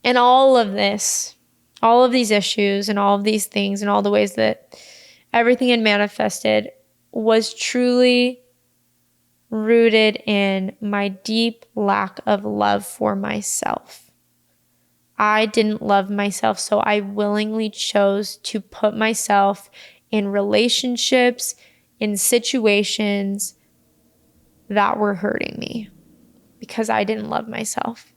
all of this, all of these issues and all of these things and all the ways that everything had manifested was truly rooted in my deep lack of love for myself. I didn't love myself, so I willingly chose to put myself in relationships, in situations that were hurting me because I didn't love myself.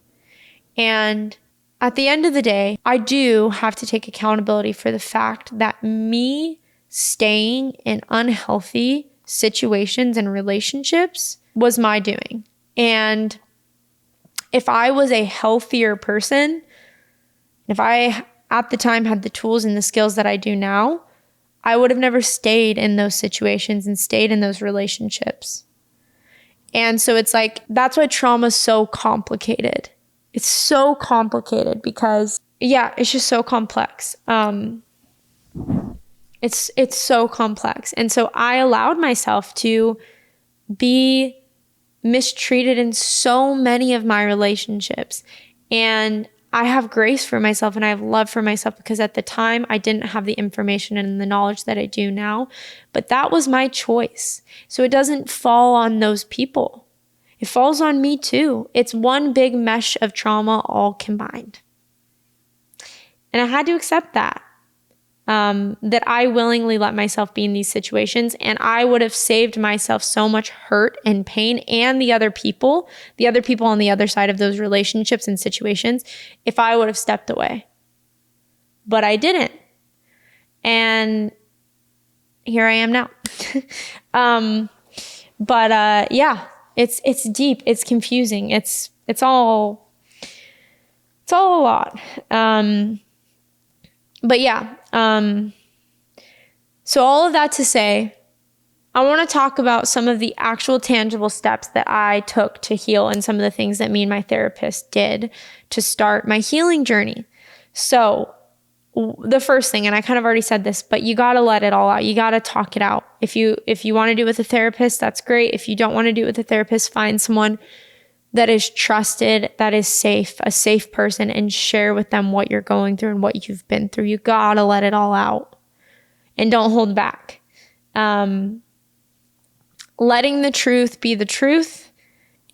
And at the end of the day, I do have to take accountability for the fact that me staying in unhealthy situations and relationships was my doing. And if I was a healthier person, if I at the time had the tools and the skills that I do now, I would have never stayed in those situations and stayed in those relationships. And so it's like, that's why trauma is so complicated. It's so complicated because, yeah, it's just so complex. It's so complex. And so I allowed myself to be mistreated in so many of my relationships. And I have grace for myself and I have love for myself because at the time I didn't have the information and the knowledge that I do now. But that was my choice. So it doesn't fall on those people. It falls on me too. It's one big mesh of trauma all combined. And I had to accept that. That I willingly let myself be in these situations, and I would have saved myself so much hurt and pain and the other people on the other side of those relationships and situations if I would have stepped away. But I didn't. And here I am now. Yeah, it's deep, it's confusing. It's all a lot. But yeah, so all of that to say, I want to talk about some of the actual tangible steps that I took to heal and some of the things that me and my therapist did to start my healing journey. So the first thing, and I kind of already said this, but you got to let it all out. You got to talk it out. If you want to do it with a therapist, that's great. If you don't want to do it with a therapist, find someone that is trusted, that is safe, a safe person, and share with them what you're going through and what you've been through. You gotta let it all out and don't hold back. Letting the truth be the truth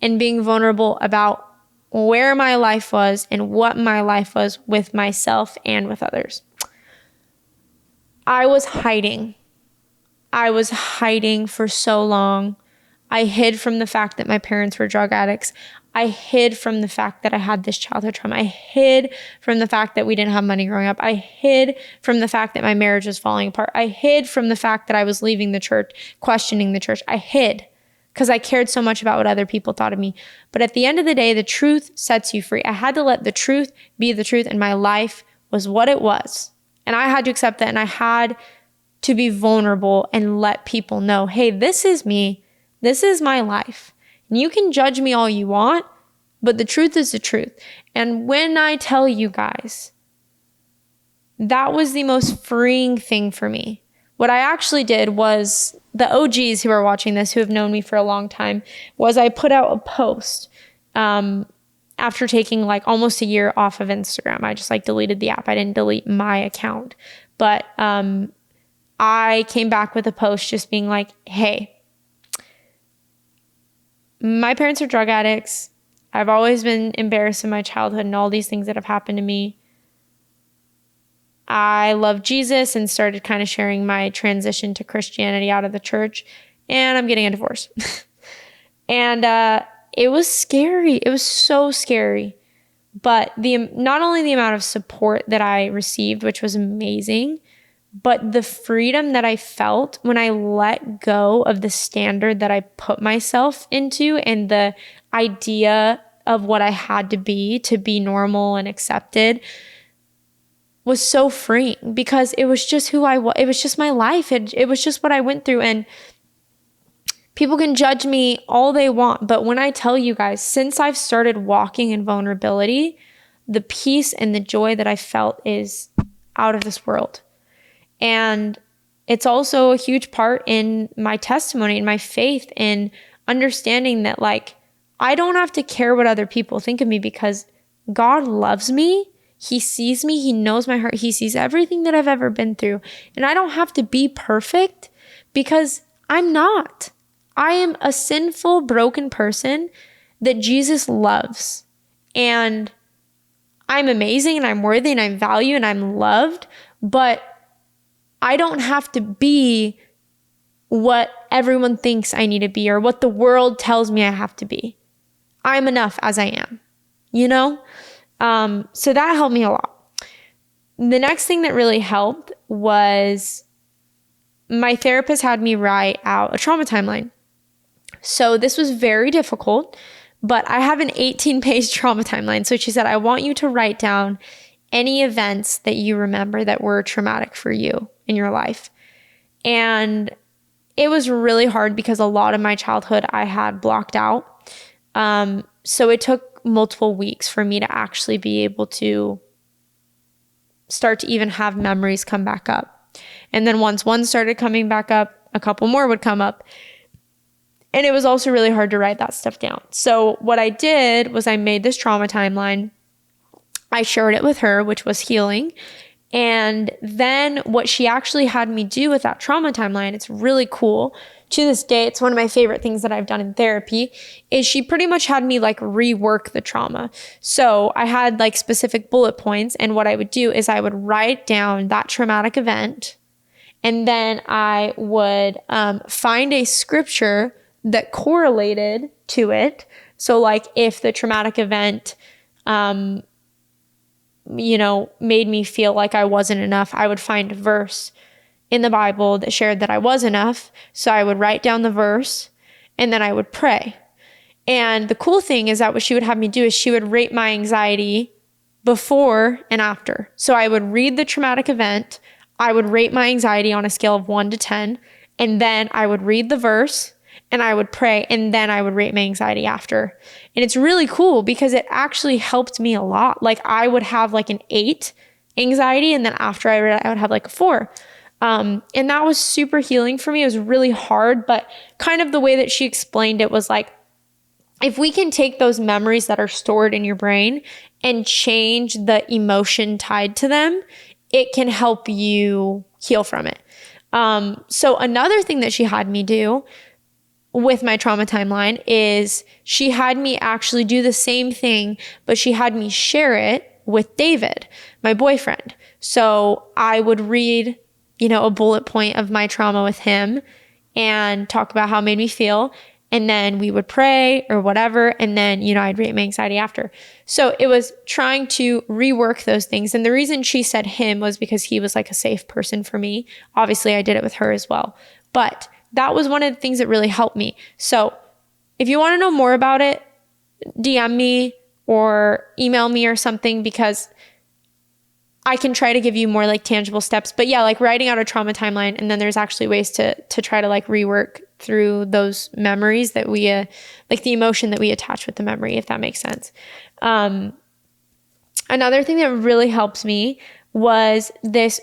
and being vulnerable about where my life was and what my life was with myself and with others. I was hiding for so long. I hid from the fact that my parents were drug addicts. I hid from the fact that I had this childhood trauma. I hid from the fact that we didn't have money growing up. I hid from the fact that my marriage was falling apart. I hid from the fact that I was leaving the church, questioning the church. I hid because I cared so much about what other people thought of me. But at the end of the day, the truth sets you free. I had to let the truth be the truth, and my life was what it was. And I had to accept that, and I had to be vulnerable and let people know, hey, this is me. This is my life. And you can judge me all you want, but the truth is the truth. And when I tell you guys, that was the most freeing thing for me. What I actually did was, the OGs who are watching this, who have known me for a long time, was I put out a post after taking like almost a year off of Instagram. I just deleted the app. I didn't delete my account. But I came back with a post just being like, hey, my parents are drug addicts. I've always been embarrassed in my childhood and all these things that have happened to me. I love Jesus and started kind of sharing my transition to Christianity out of the church, and I'm getting a divorce. And it was scary. It was so scary. But not only the amount of support that I received, which was amazing, but the freedom that I felt when I let go of the standard that I put myself into and the idea of what I had to be normal and accepted, was so freeing because it was just who I was. It was just my life. It was just what I went through. And people can judge me all they want. But when I tell you guys, since I've started walking in vulnerability, the peace and the joy that I felt is out of this world. And it's also a huge part in my testimony and my faith in understanding that like, I don't have to care what other people think of me because God loves me. He sees me. He knows my heart. He sees everything that I've ever been through. And I don't have to be perfect because I'm not. I am a sinful, broken person that Jesus loves. And I'm amazing and I'm worthy and I'm valued and I'm loved, but I don't have to be what everyone thinks I need to be or what the world tells me I have to be. I'm enough as I am, you know? So that helped me a lot. The next thing that really helped was my therapist had me write out a trauma timeline. So this was very difficult, but I have an 18-page trauma timeline. So she said, I want you to write down any events that you remember that were traumatic for you in your life. And it was really hard because a lot of my childhood I had blocked out. So it took multiple weeks for me to actually be able to start to even have memories come back up. And then once one started coming back up, a couple more would come up. And it was also really hard to write that stuff down. So what I did was I made this trauma timeline. I shared it with her, which was healing. And then what she actually had me do with that trauma timeline, it's really cool. To this day, it's one of my favorite things that I've done in therapy, is she pretty much had me like rework the trauma. So I had like specific bullet points. And what I would do is I would write down that traumatic event. And then I would find a scripture that correlated to it. So like if the traumatic event, made me feel like I wasn't enough, I would find a verse in the Bible that shared that I was enough. So I would write down the verse and then I would pray. And the cool thing is that what she would have me do is she would rate my anxiety before and after. So I would read the traumatic event. I would rate my anxiety on a scale of 1 to 10. And then I would read the verse and I would pray, and then I would rate my anxiety after. And it's really cool because it actually helped me a lot. Like I would have like an 8 anxiety, and then after I read it, I would have like a 4. And that was super healing for me. It was really hard, but kind of the way that she explained it was like, if we can take those memories that are stored in your brain and change the emotion tied to them, it can help you heal from it. So another thing that she had me do with my trauma timeline is she had me actually do the same thing, but she had me share it with David, my boyfriend. So I would read, a bullet point of my trauma with him and talk about how it made me feel. And then we would pray or whatever. And then, I'd rate my anxiety after. So it was trying to rework those things. And the reason she said him was because he was like a safe person for me. Obviously, I did it with her as well. But that was one of the things that really helped me. So if you want to know more about it, DM me or email me or something, because I can try to give you more like tangible steps. But yeah, like writing out a trauma timeline, and then there's actually ways to try to like rework through those memories that we, like the emotion that we attach with the memory, if that makes sense. Another thing that really helps me was this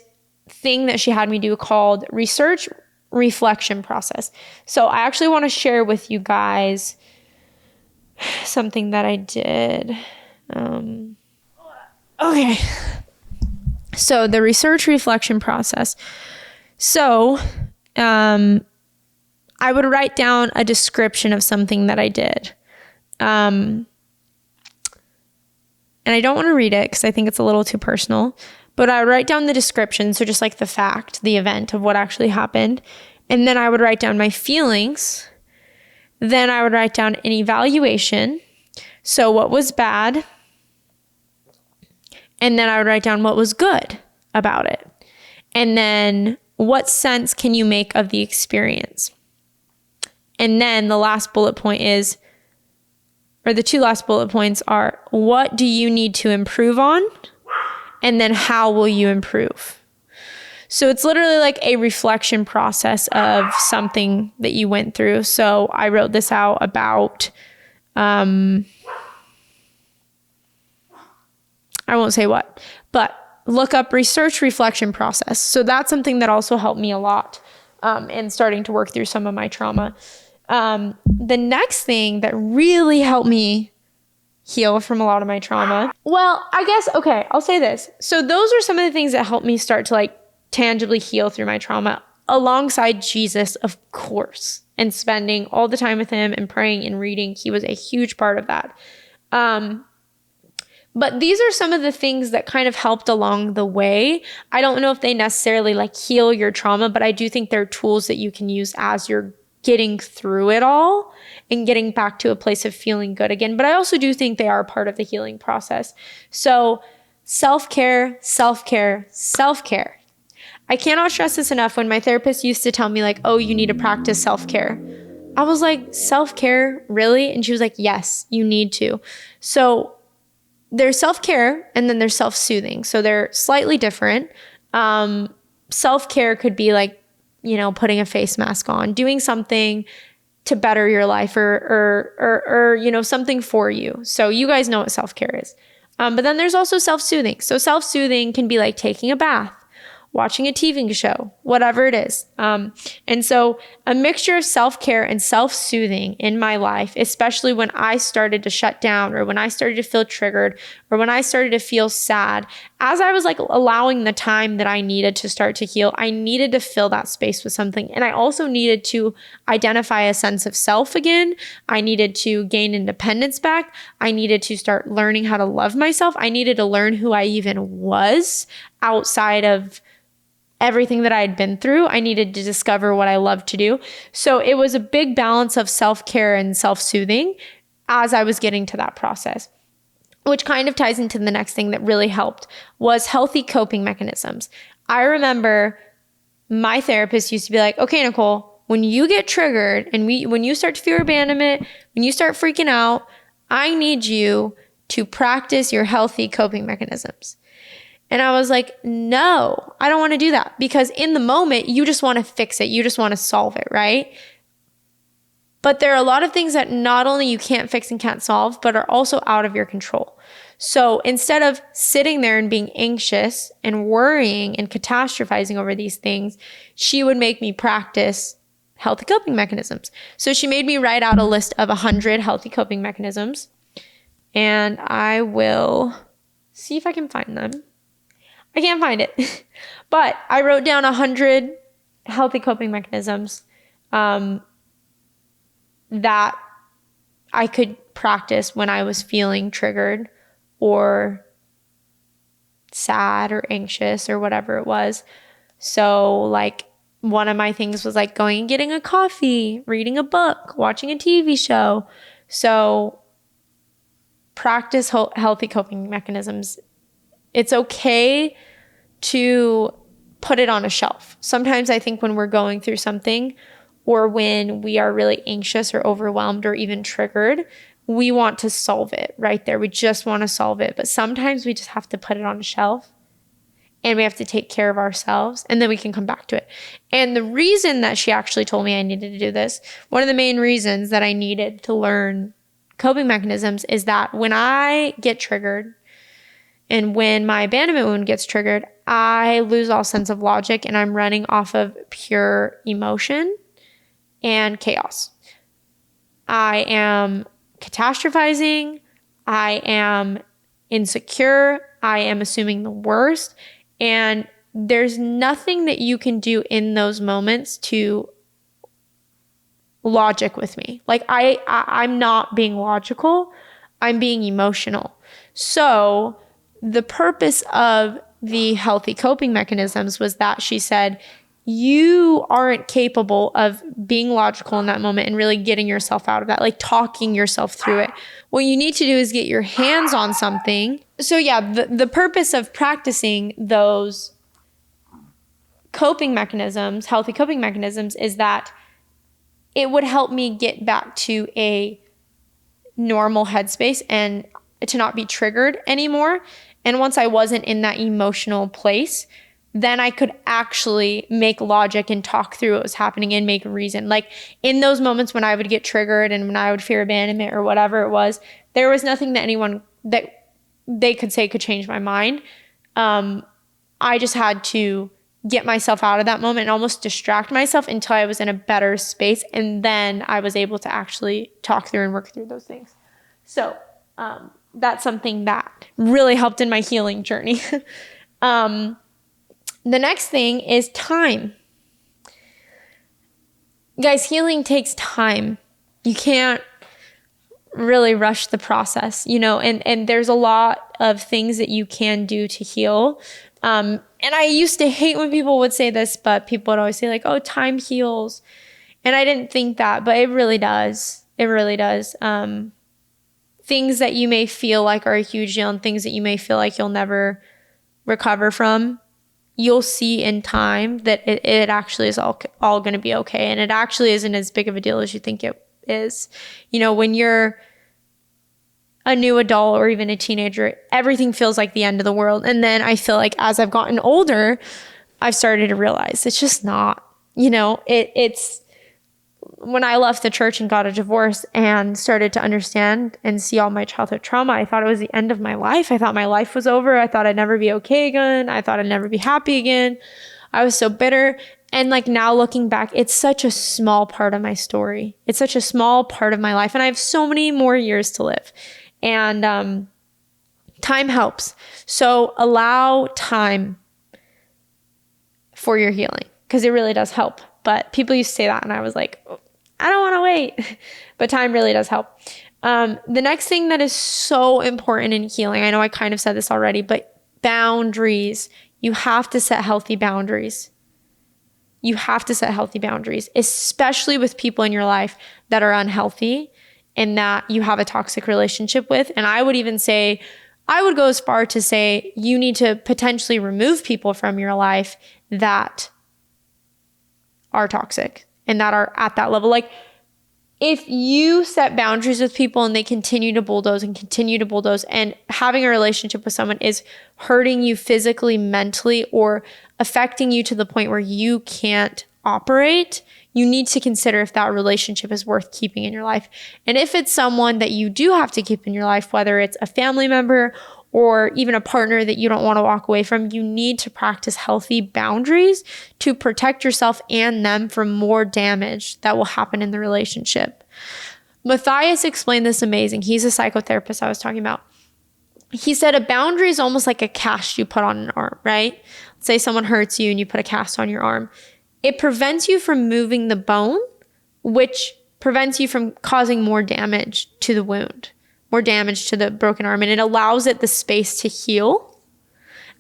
thing that she had me do called research reflection process. So I actually want to share with you guys something that I did. Okay. So the research reflection process. So, I would write down a description of something that I did. And I don't want to read it because I think it's a little too personal, but I would write down the description. So just like the fact, the event of what actually happened. And then I would write down my feelings. Then I would write down an evaluation. So what was bad? And then I would write down what was good about it. And then what sense can you make of the experience? And then the last bullet point is, or the 2 last bullet points are, what do you need to improve on? And then how will you improve? So it's literally like a reflection process of something that you went through. So I wrote this out about, I won't say what, but look up research reflection process. So that's something that also helped me a lot in starting to work through some of my trauma. The next thing that really helped me heal from a lot of my trauma, well, I guess, okay, I'll say this. So those are some of the things that helped me start to like tangibly heal through my trauma, alongside Jesus, of course, and spending all the time with him and praying and reading. He was a huge part of that. But these are some of the things that kind of helped along the way. I don't know if they necessarily like heal your trauma, but I do think they're tools that you can use as you're getting through it all and getting back to a place of feeling good again. But I also do think they are part of the healing process. So self-care, self-care, self-care. I cannot stress this enough. When my therapist used to tell me like, oh, you need to practice self-care, I was like, self-care, really? And she was like, yes, you need to. So there's self-care and then there's self-soothing. So they're slightly different. Self-care could be like, putting a face mask on, doing something to better your life or something for you. So you guys know what self-care is. But then there's also self-soothing. So self-soothing can be like taking a bath, watching a TV show, whatever it is. And so a mixture of self-care and self-soothing in my life, especially when I started to shut down or when I started to feel triggered or when I started to feel sad, as I was like allowing the time that I needed to start to heal, I needed to fill that space with something. And I also needed to identify a sense of self again. I needed to gain independence back. I needed to start learning how to love myself. I needed to learn who I even was outside of everything that I had been through. I needed to discover what I loved to do. So it was a big balance of self-care and self-soothing as I was getting to that process, which kind of ties into the next thing that really helped was healthy coping mechanisms. I remember my therapist used to be like, okay, Nicole, when you get triggered and when you start to fear abandonment, when you start freaking out, I need you to practice your healthy coping mechanisms. And I was like, no, I don't want to do that, because in the moment, you just want to fix it. You just want to solve it, right? But there are a lot of things that not only you can't fix and can't solve, but are also out of your control. So instead of sitting there and being anxious and worrying and catastrophizing over these things, she would make me practice healthy coping mechanisms. So she made me write out a list of 100 healthy coping mechanisms. And I will see if I can find them. I can't find it, but I wrote down 100 healthy coping mechanisms that I could practice when I was feeling triggered or sad or anxious or whatever it was. So like one of my things was like going and getting a coffee, reading a book, watching a TV show. So practice healthy coping mechanisms. It's okay to put it on a shelf. Sometimes I think when we're going through something or when we are really anxious or overwhelmed or even triggered, we want to solve it right there. We just want to solve it. But sometimes we just have to put it on a shelf and we have to take care of ourselves and then we can come back to it. And the reason that she actually told me I needed to do this, one of the main reasons that I needed to learn coping mechanisms is that when I get triggered, and when my abandonment wound gets triggered, I lose all sense of logic and I'm running off of pure emotion and chaos. I am catastrophizing. I am insecure. I am assuming the worst. And there's nothing that you can do in those moments to logic with me. Like I'm not being logical. I'm being emotional. So the purpose of the healthy coping mechanisms was that she said, you aren't capable of being logical in that moment and really getting yourself out of that, like talking yourself through it. What you need to do is get your hands on something. So yeah, the purpose of practicing those coping mechanisms, healthy coping mechanisms, is that it would help me get back to a normal headspace and to not be triggered anymore. And once I wasn't in that emotional place, then I could actually make logic and talk through what was happening and make a reason. Like in those moments when I would get triggered and when I would fear abandonment or whatever it was, there was nothing that anyone that they could say could change my mind. I just had to get myself out of that moment and almost distract myself until I was in a better space. And then I was able to actually talk through and work through those things. So that's something that really helped in my healing journey. The next thing is time. Guys, healing takes time. You can't really rush the process, and there's a lot of things that you can do to heal. And I used to hate when people would say this, but people would always say like, oh, time heals. And I didn't think that, but it really does. It really does. Things that you may feel like are a huge deal and things that you may feel like you'll never recover from, you'll see in time that it actually is all going to be okay. And it actually isn't as big of a deal as you think it is. When you're a new adult or even a teenager, everything feels like the end of the world. And then I feel like as I've gotten older, I've started to realize it's just not, it's when I left the church and got a divorce and started to understand and see all my childhood trauma, I thought it was the end of my life. I thought my life was over. I thought I'd never be okay again. I thought I'd never be happy again. I was so bitter. And like now looking back, it's such a small part of my story. It's such a small part of my life. And I have so many more years to live. And time helps. So allow time for your healing because it really does help. But people used to say that and I was like, oh, I don't want to wait. But time really does help. The next thing that is so important in healing, I know I kind of said this already, but boundaries. You have to set healthy boundaries. You have to set healthy boundaries, especially with people in your life that are unhealthy and that you have a toxic relationship with. And I would even say, I would go as far to say you need to potentially remove people from your life that are toxic and that are at that level. Like if you set boundaries with people and they continue to bulldoze and having a relationship with someone is hurting you physically, mentally, or affecting you to the point where you can't operate, you need to consider if that relationship is worth keeping in your life. And if it's someone that you do have to keep in your life, whether it's a family member or even a partner that you don't want to walk away from, you need to practice healthy boundaries to protect yourself and them from more damage that will happen in the relationship. Matthias explained this amazing. He's a psychotherapist I was talking about. He said a boundary is almost like a cast you put on an arm, right? Let's say someone hurts you and you put a cast on your arm. It prevents you from moving the bone, which prevents you from causing more damage to the wound, more damage to the broken arm, and it allows it the space to heal.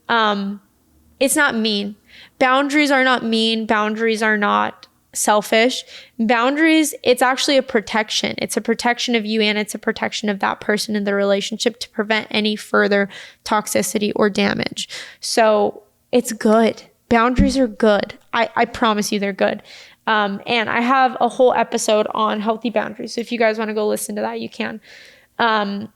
It's not mean. Boundaries are not mean. Boundaries are not selfish. Boundaries, it's actually a protection. It's a protection of you and it's a protection of that person in the relationship to prevent any further toxicity or damage. So it's good. Boundaries are good. I promise you they're good. And I have a whole episode on healthy boundaries. So if you guys want to go listen to that, you can. The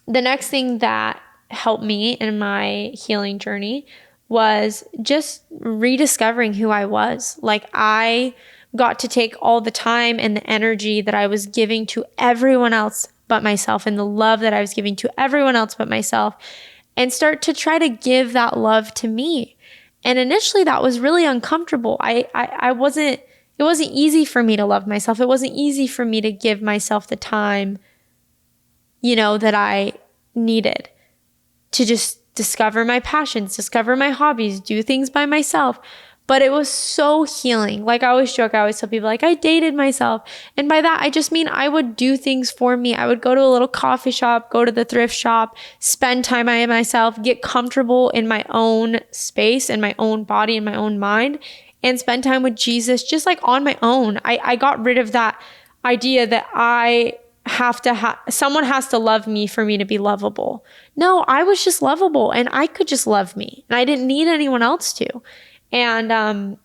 next thing that helped me in my healing journey was just rediscovering who I was. Like I got to take all the time and the energy that I was giving to everyone else but myself and the love that I was giving to everyone else but myself and start to try to give that love to me. And initially that was really uncomfortable. It wasn't easy for me to love myself. It wasn't easy for me to give myself the time, that I needed to just discover my passions, discover my hobbies, do things by myself. But it was so healing. Like I always joke, I always tell people like I dated myself. And by that, I just mean I would do things for me. I would go to a little coffee shop, go to the thrift shop, spend time by myself, get comfortable in my own space and my own body and my own mind, and spend time with Jesus just like on my own. I got rid of that idea that I have to someone has to love me for me to be lovable. No, I was just lovable and I could just love me and I didn't need anyone else to. And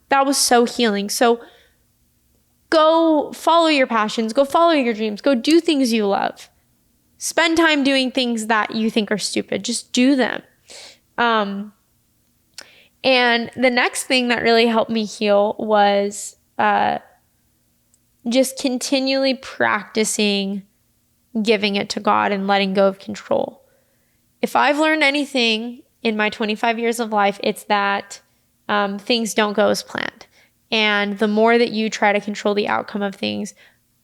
that was so healing. So go follow your passions, go follow your dreams, go do things you love. Spend time doing things that you think are stupid. Just do them. And the next thing that really helped me heal was just continually practicing giving it to God and letting go of control. If I've learned anything in my 25 years of life, it's that things don't go as planned. And the more that you try to control the outcome of things,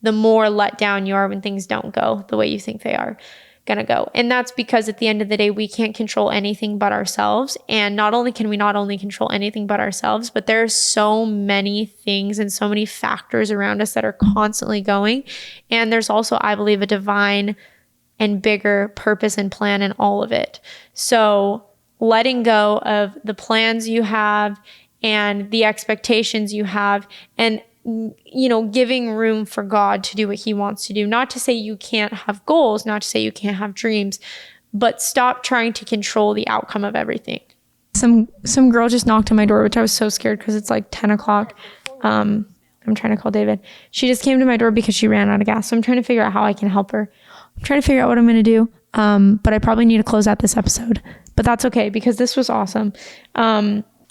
the more let down you are when things don't go the way you think they are going to go. And that's because at the end of the day, we can't control anything but ourselves. And not only can we not only control anything but ourselves, but there are so many things and so many factors around us that are constantly going. And there's also, I believe, a divine and bigger purpose and plan in all of it. So letting go of the plans you have and the expectations you have, and giving room for God to do what he wants to do. Not to say you can't have goals, not to say you can't have dreams, but stop trying to control the outcome of everything. Some girl just knocked on my door, which I was so scared because it's like 10 o'clock. I'm trying to call David. She just came to my door because she ran out of gas. So I'm trying to figure out how I can help her. I'm trying to figure out what I'm going to do. But I probably need to close out this episode, but that's okay because this was awesome.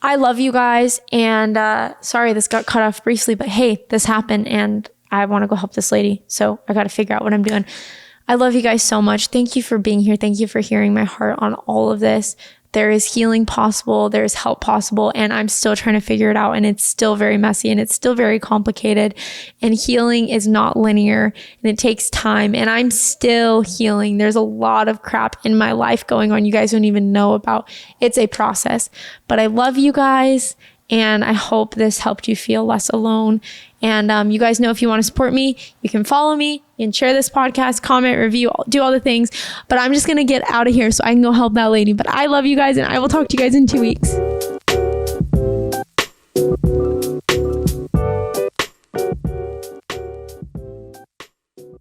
I love you guys, and sorry this got cut off briefly, but hey, this happened and I want to go help this lady, so I got to figure out what I'm doing. I love you guys so much. Thank you for being here. Thank you for hearing my heart on all of this. There is healing possible. There is help possible, and I'm still trying to figure it out, and it's still very messy and it's still very complicated, and healing is not linear and it takes time, and I'm still healing. There's a lot of crap in my life going on you guys don't even know about. It's a process, but I love you guys, and I hope this helped you feel less alone. And you guys know if you want to support me, you can follow me, you can share this podcast, comment, review, do all the things. But I'm just going to get out of here so I can go help that lady. But I love you guys, and I will talk to you guys in 2 weeks.